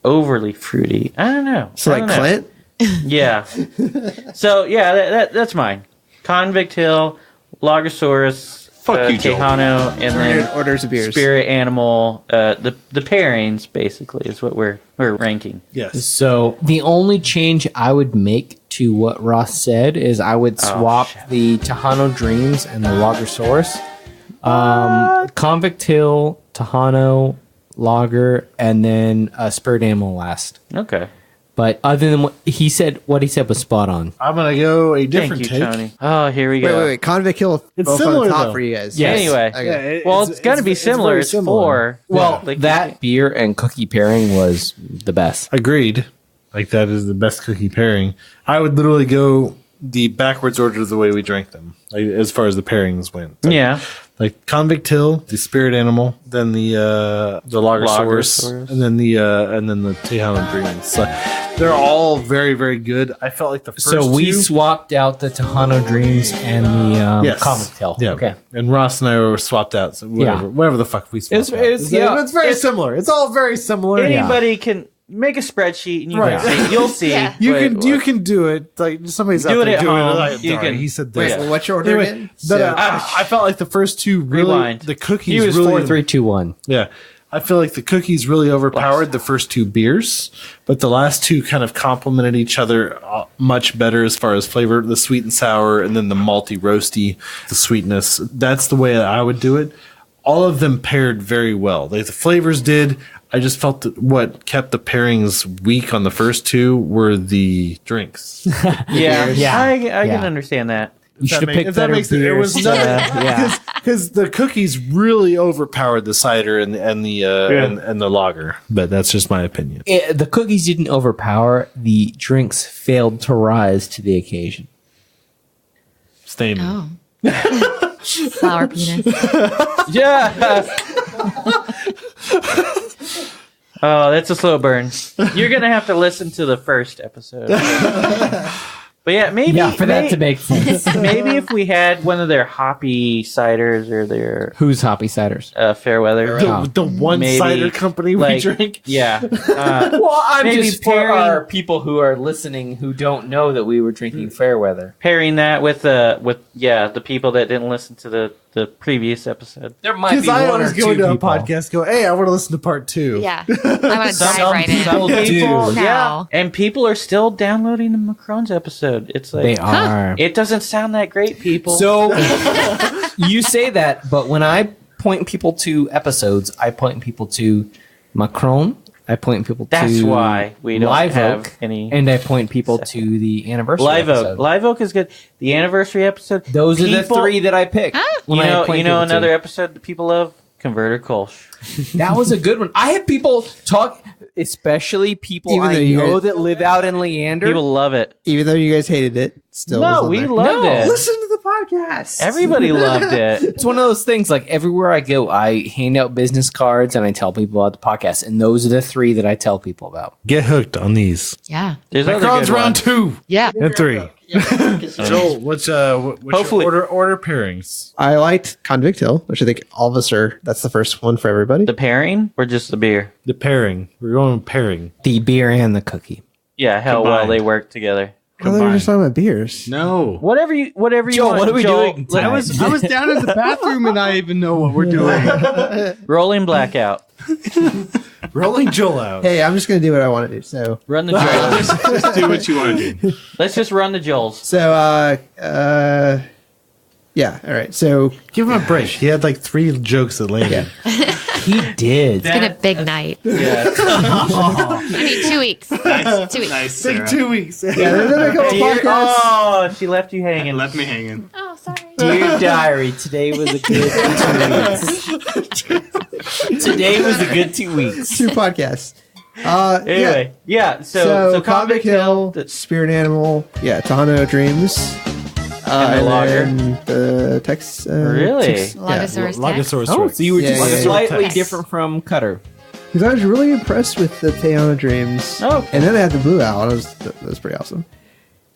overly fruity. I don't know. So like Clint? Yeah. So yeah, that's mine. Convict Hill, Lagersaurus, Fuck you, Joel. Tejano, and then orders of beers. Spirit Animal. The pairings basically is what we're ranking. Yes. So the only change I would make to what Ross said is I would swap the Tejano Dreams and the Lagersaurus. Convict Hill, Tejano, Lager, and then Spirit Animal last. Okay. But other than what he said was spot on. I'm gonna go a different Thank you, take. Tony. Oh, here we go. Wait. Convict Hill. It's both similar, on the top though. for you guys. Yes. Anyway, Okay. well, it's got to be similar. very It's similar. 4. Well, Like, that beer and cookie pairing was the best. Agreed. Like that is the best cookie pairing. I would literally go the backwards order of the way we drank them, like as far as the pairings went. Like, yeah. like Convict Hill, the Spirit Animal, then the Lager Source, and then the Tejano Dreams. So they're all very, very good. I felt like the first So we two, swapped out the Tejano Dreams and the yes. Convict Hill. Yeah. Okay. And Ross and I were swapped out. So whatever the fuck we swapped out. It's very similar. It's all very similar. Anybody can make a spreadsheet and you Right. can see. You'll see. Yeah. You can do it. Like somebody's Do out it there at doing home. it. Like, You sorry, can- he said Wait, this. well, what's your order Anyway, again? but, So- I felt like the first two really Rewind. the cookies He was really 4, 3, 2, 1. Yeah. I feel like the cookies really overpowered the first two beers, but the last two kind of complemented each other much better as far as flavor, the sweet and sour, and then the malty roasty, the sweetness. That's the way that I would do it. All of them paired very well. Like the flavors did. I just felt that what kept the pairings weak on the first two were the drinks. Yeah. Yeah. I Yeah. can understand that. You should have picked if that better makes it, it beers. was not yeah. because the cookies really overpowered the cider and the lager. But that's just my opinion. The cookies didn't overpower. The drinks failed to rise to the occasion. Stamen. Oh. Flower penis. Yeah. Oh, that's a slow burn. You're gonna have to listen to the first episode. But yeah, maybe For that to make sense. maybe if we had one of their hoppy ciders or their Who's Hoppy Ciders? Fairweather, The one Maybe, cider company we like, drink. yeah. Well, I'm maybe just for pairing- our people who are listening who don't know that we were drinking Fairweather. Pairing that with the people that didn't listen to the previous episode. There might Because be I one or always two go to a people. podcast, go, hey, I want to listen to part 2. Yeah. I want to dive right in. people do. Now. And people are still downloading the Macarons episode. It's like They are. It doesn't sound that great, people. So you say that, but when I point people to episodes, I point people to Macaron. I point people That's to why we don't Live have Oak, any. and I point people to the anniversary Live Oak. episode. Live Oak is good. The anniversary episode. Those are the People- 3 that I picked. when I point You know people to. another episode that people love? Converter Kolsch. That was a good one. I had people talk, especially people Even though I you know guys- that live out in Leander. People love it. Even though you guys hated it, still was No, on we there. loved it. Listen to the podcast. Everybody loved it. It's one of those things, like everywhere I go, I hand out business cards and I tell people about the podcast. And those are the 3 that I tell people about. Get hooked on these. Yeah. There's other Macarons good round ones. 2 Yeah. and 3. Joel, what's Hopefully- your order pairings? I liked Convict Hill, which I think all of us are. That's the first one for everybody. The pairing or just the beer? The pairing. We're going with pairing. The beer and the cookie. Yeah, how well Combined. they work together. I thought we were just talking about beers. No. Whatever you Joel, want. what are we Joel, doing let- I was down in the bathroom and I even know what we're doing. rolling blackout. Rolling Joel out. Hey, I'm just going to do what I want to do. So, Run the Joels. Just do what you want to do. Let's just run the Joels. yeah. All right. So, Give him a break. He had like 3 jokes that landed. He did. It's been a big night. Yeah. I mean, 2 weeks. 2 weeks. Nice, Sarah. 2 weeks. yeah, there's been a couple podcasts. Oh, she left you hanging. Left me hanging. Oh, sorry. Dear diary, today was a good 2 weeks. Today was a good 2 weeks. 2 podcasts. Anyway, yeah. So So, Convict Convict Hill, the- Spirit Animal, Tejano Dreams, And the lager. then the Tex. Really? Logosaurus Lagosaurus Oh, Rex. so you were just Yeah, yeah, yeah. slightly Yes. different from Cutter. Because I was really impressed with the Tejano Dreams. Oh, okay. And then I had the Blue Owl. That was pretty awesome.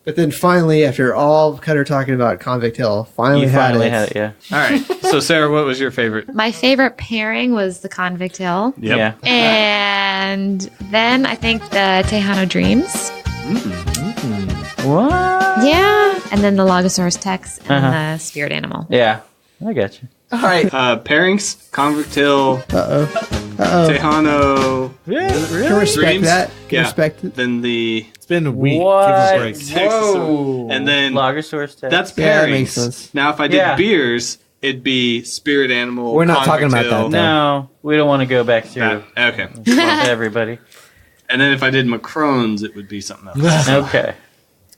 But then finally, after all Cutter talking about Convict Hill, finally You had finally it. had it, yeah. All right. So, Sarah, what was your favorite? My favorite pairing was the Convict Hill. Yep. Yeah. And then I think the Tejano Dreams. What? Yeah. And then the Logosaurus Tex and Uh-huh. the Spirit Animal. Yeah. I got you. All right. Pairings, Convict Hill, Uh-oh. Tejano. Yeah, Can respect Dreams? that. Can Yeah. respect it. Then the It's been a week. What? Give him a break. Texas. And then Logosaurus Tex. that's pairings. Yeah, that makes sense. Now, if I did Yeah. beers, it'd be Spirit Animal. We're not Convict talking about Hill. that, though. No, we don't want to go back through Okay. everybody. And then if I did Macarons, it would be something else. Okay.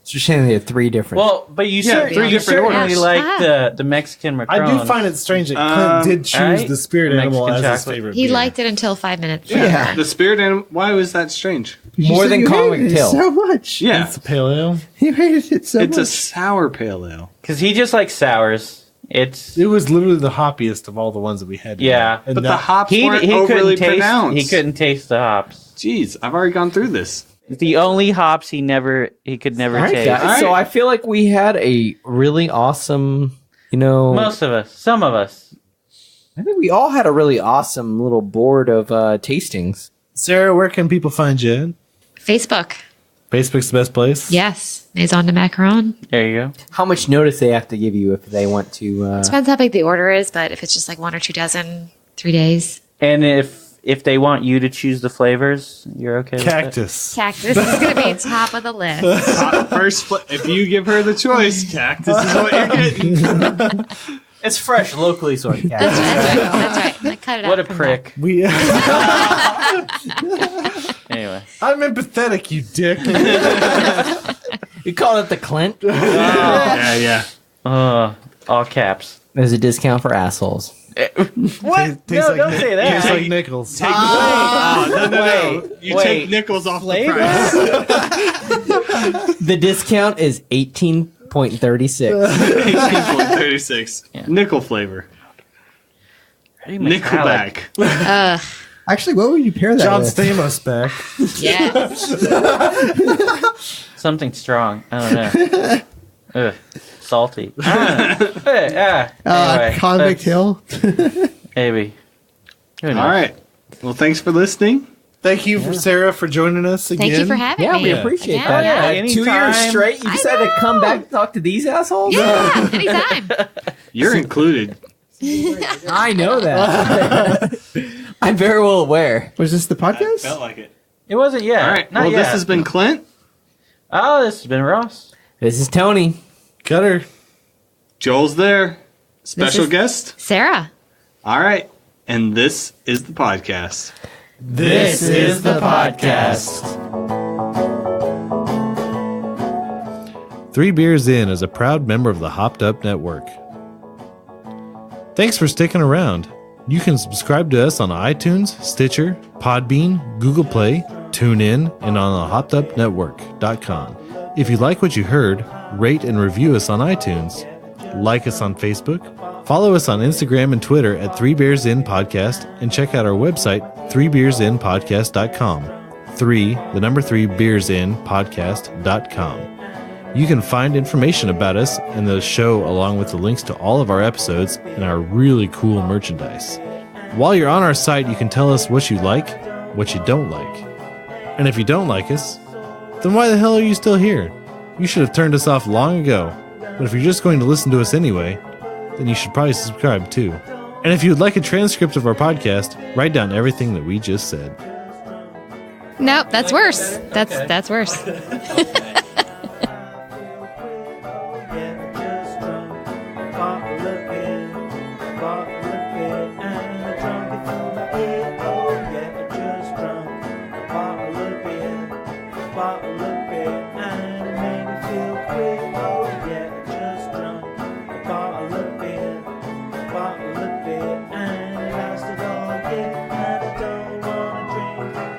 So you're saying they have 3 different. Well, but you certainly like the Mexican Macaron. I do find it strange that Clint did choose the spirit animal as his favorite He beer. liked it until 5 minutes. Yeah. The spirit animal. Why was that strange? More than Convict Hill. So much. Yeah. It's a pale ale. You hated it so It's much. a sour pale ale. Because he just likes sours. It was literally the hoppiest of all the ones that we had. Yeah. And But the that- hops weren't overly pronounced. He couldn't taste the hops. Jeez, I've already gone through this. The only hops he could never All right, taste. guys. So I feel like we had a really awesome, Most of us. Some of us. I think we all had a really awesome little board of tastings. Sarah, where can people find you? Facebook. Facebook's the best place. Yes. Maison de Macarons. There you go. How much notice they have to give you if they want to? Depends how big the order is, but if it's just like 1 or 2 dozen, 3 days. And if they want you to choose the flavors, you're okay with Cactus. Cactus is going to be top of the list. If you give her the choice, cactus is what you're getting. It's fresh, locally sourced cactus. That's right. I cut it out. What a from prick. We. Anyway. I'm empathetic, you dick. You call it the Clint? Yeah. All caps. There's a discount for assholes. What? No, don't say that. Tastes like nickels. No. You take nickels off Flavor? the price. The discount is 18.36. 18.36. Nickel flavor. Nickelback. Actually, what would you pair that John with? Stamos back. Yeah. Something strong. I don't know. Ugh. Salty. Anyway, Convict Hill. Maybe. Who knows? All right. Well, thanks for listening. Thank you, for Sarah, for joining us again. Thank you for having Yeah, me. we appreciate Again, that. yeah. 2 years straight, you decided to come back and talk to these assholes? Yeah, anytime. You're included. I know that. I'm very well aware. Was this the podcast? Felt like it. It wasn't yet. All right. Not Well, yet. this has been Clint. Oh, this has been Ross. This is Tony. Cutter. Joel's there. Special is- guest. Sarah. All right. And this is the podcast. This is the podcast. 3 Beers In is a proud member of the Hopped Up Network. Thanks for sticking around. You can subscribe to us on iTunes, Stitcher, Podbean, Google Play, TuneIn, and on the hoppedupnetwork.com. If you like what you heard, rate and review us on iTunes. Like us on Facebook. Follow us on Instagram and Twitter at 3 Beers In Podcast, and check out our website, 3beersinpodcast.com. 3 beersinpodcast.com. You can find information about us and the show along with the links to all of our episodes and our really cool merchandise. While you're on our site, you can tell us what you like, what you don't like. And if you don't like us, then why the hell are you still here? You should have turned us off long ago. But if you're just going to listen to us anyway, then you should probably subscribe too. And if you would like a transcript of our podcast, write down everything that we just said. Nope, that's worse. That's worse.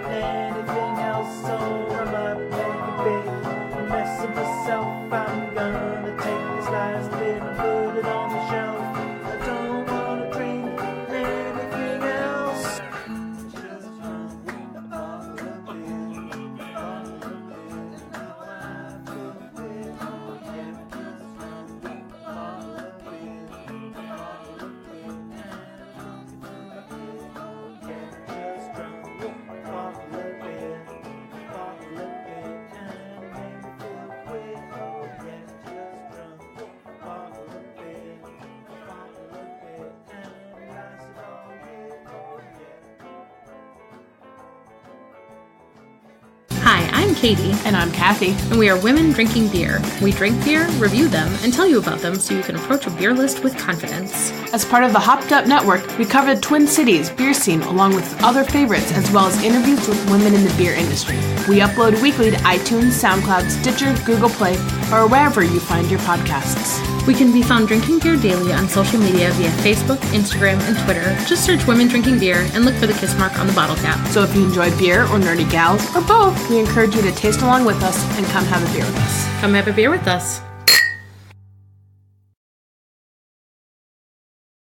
Anything else, so I might make a big I'm Katie. And I'm Kathy. And we are Women Drinking Beer. We drink beer, review them, and tell you about them so you can approach a beer list with confidence. As part of the Hopped Up Network, we cover the Twin Cities beer scene along with other favorites as well as interviews with women in the beer industry. We upload weekly to iTunes, SoundCloud, Stitcher, Google Play, or wherever you find your podcasts. We can be found drinking beer daily on social media via Facebook, Instagram, and Twitter. Just search Women Drinking Beer and look for the kiss mark on the bottle cap. So if you enjoy beer or nerdy gals, or both, we encourage you to taste along with us and come have a beer with us. Come have a beer with us.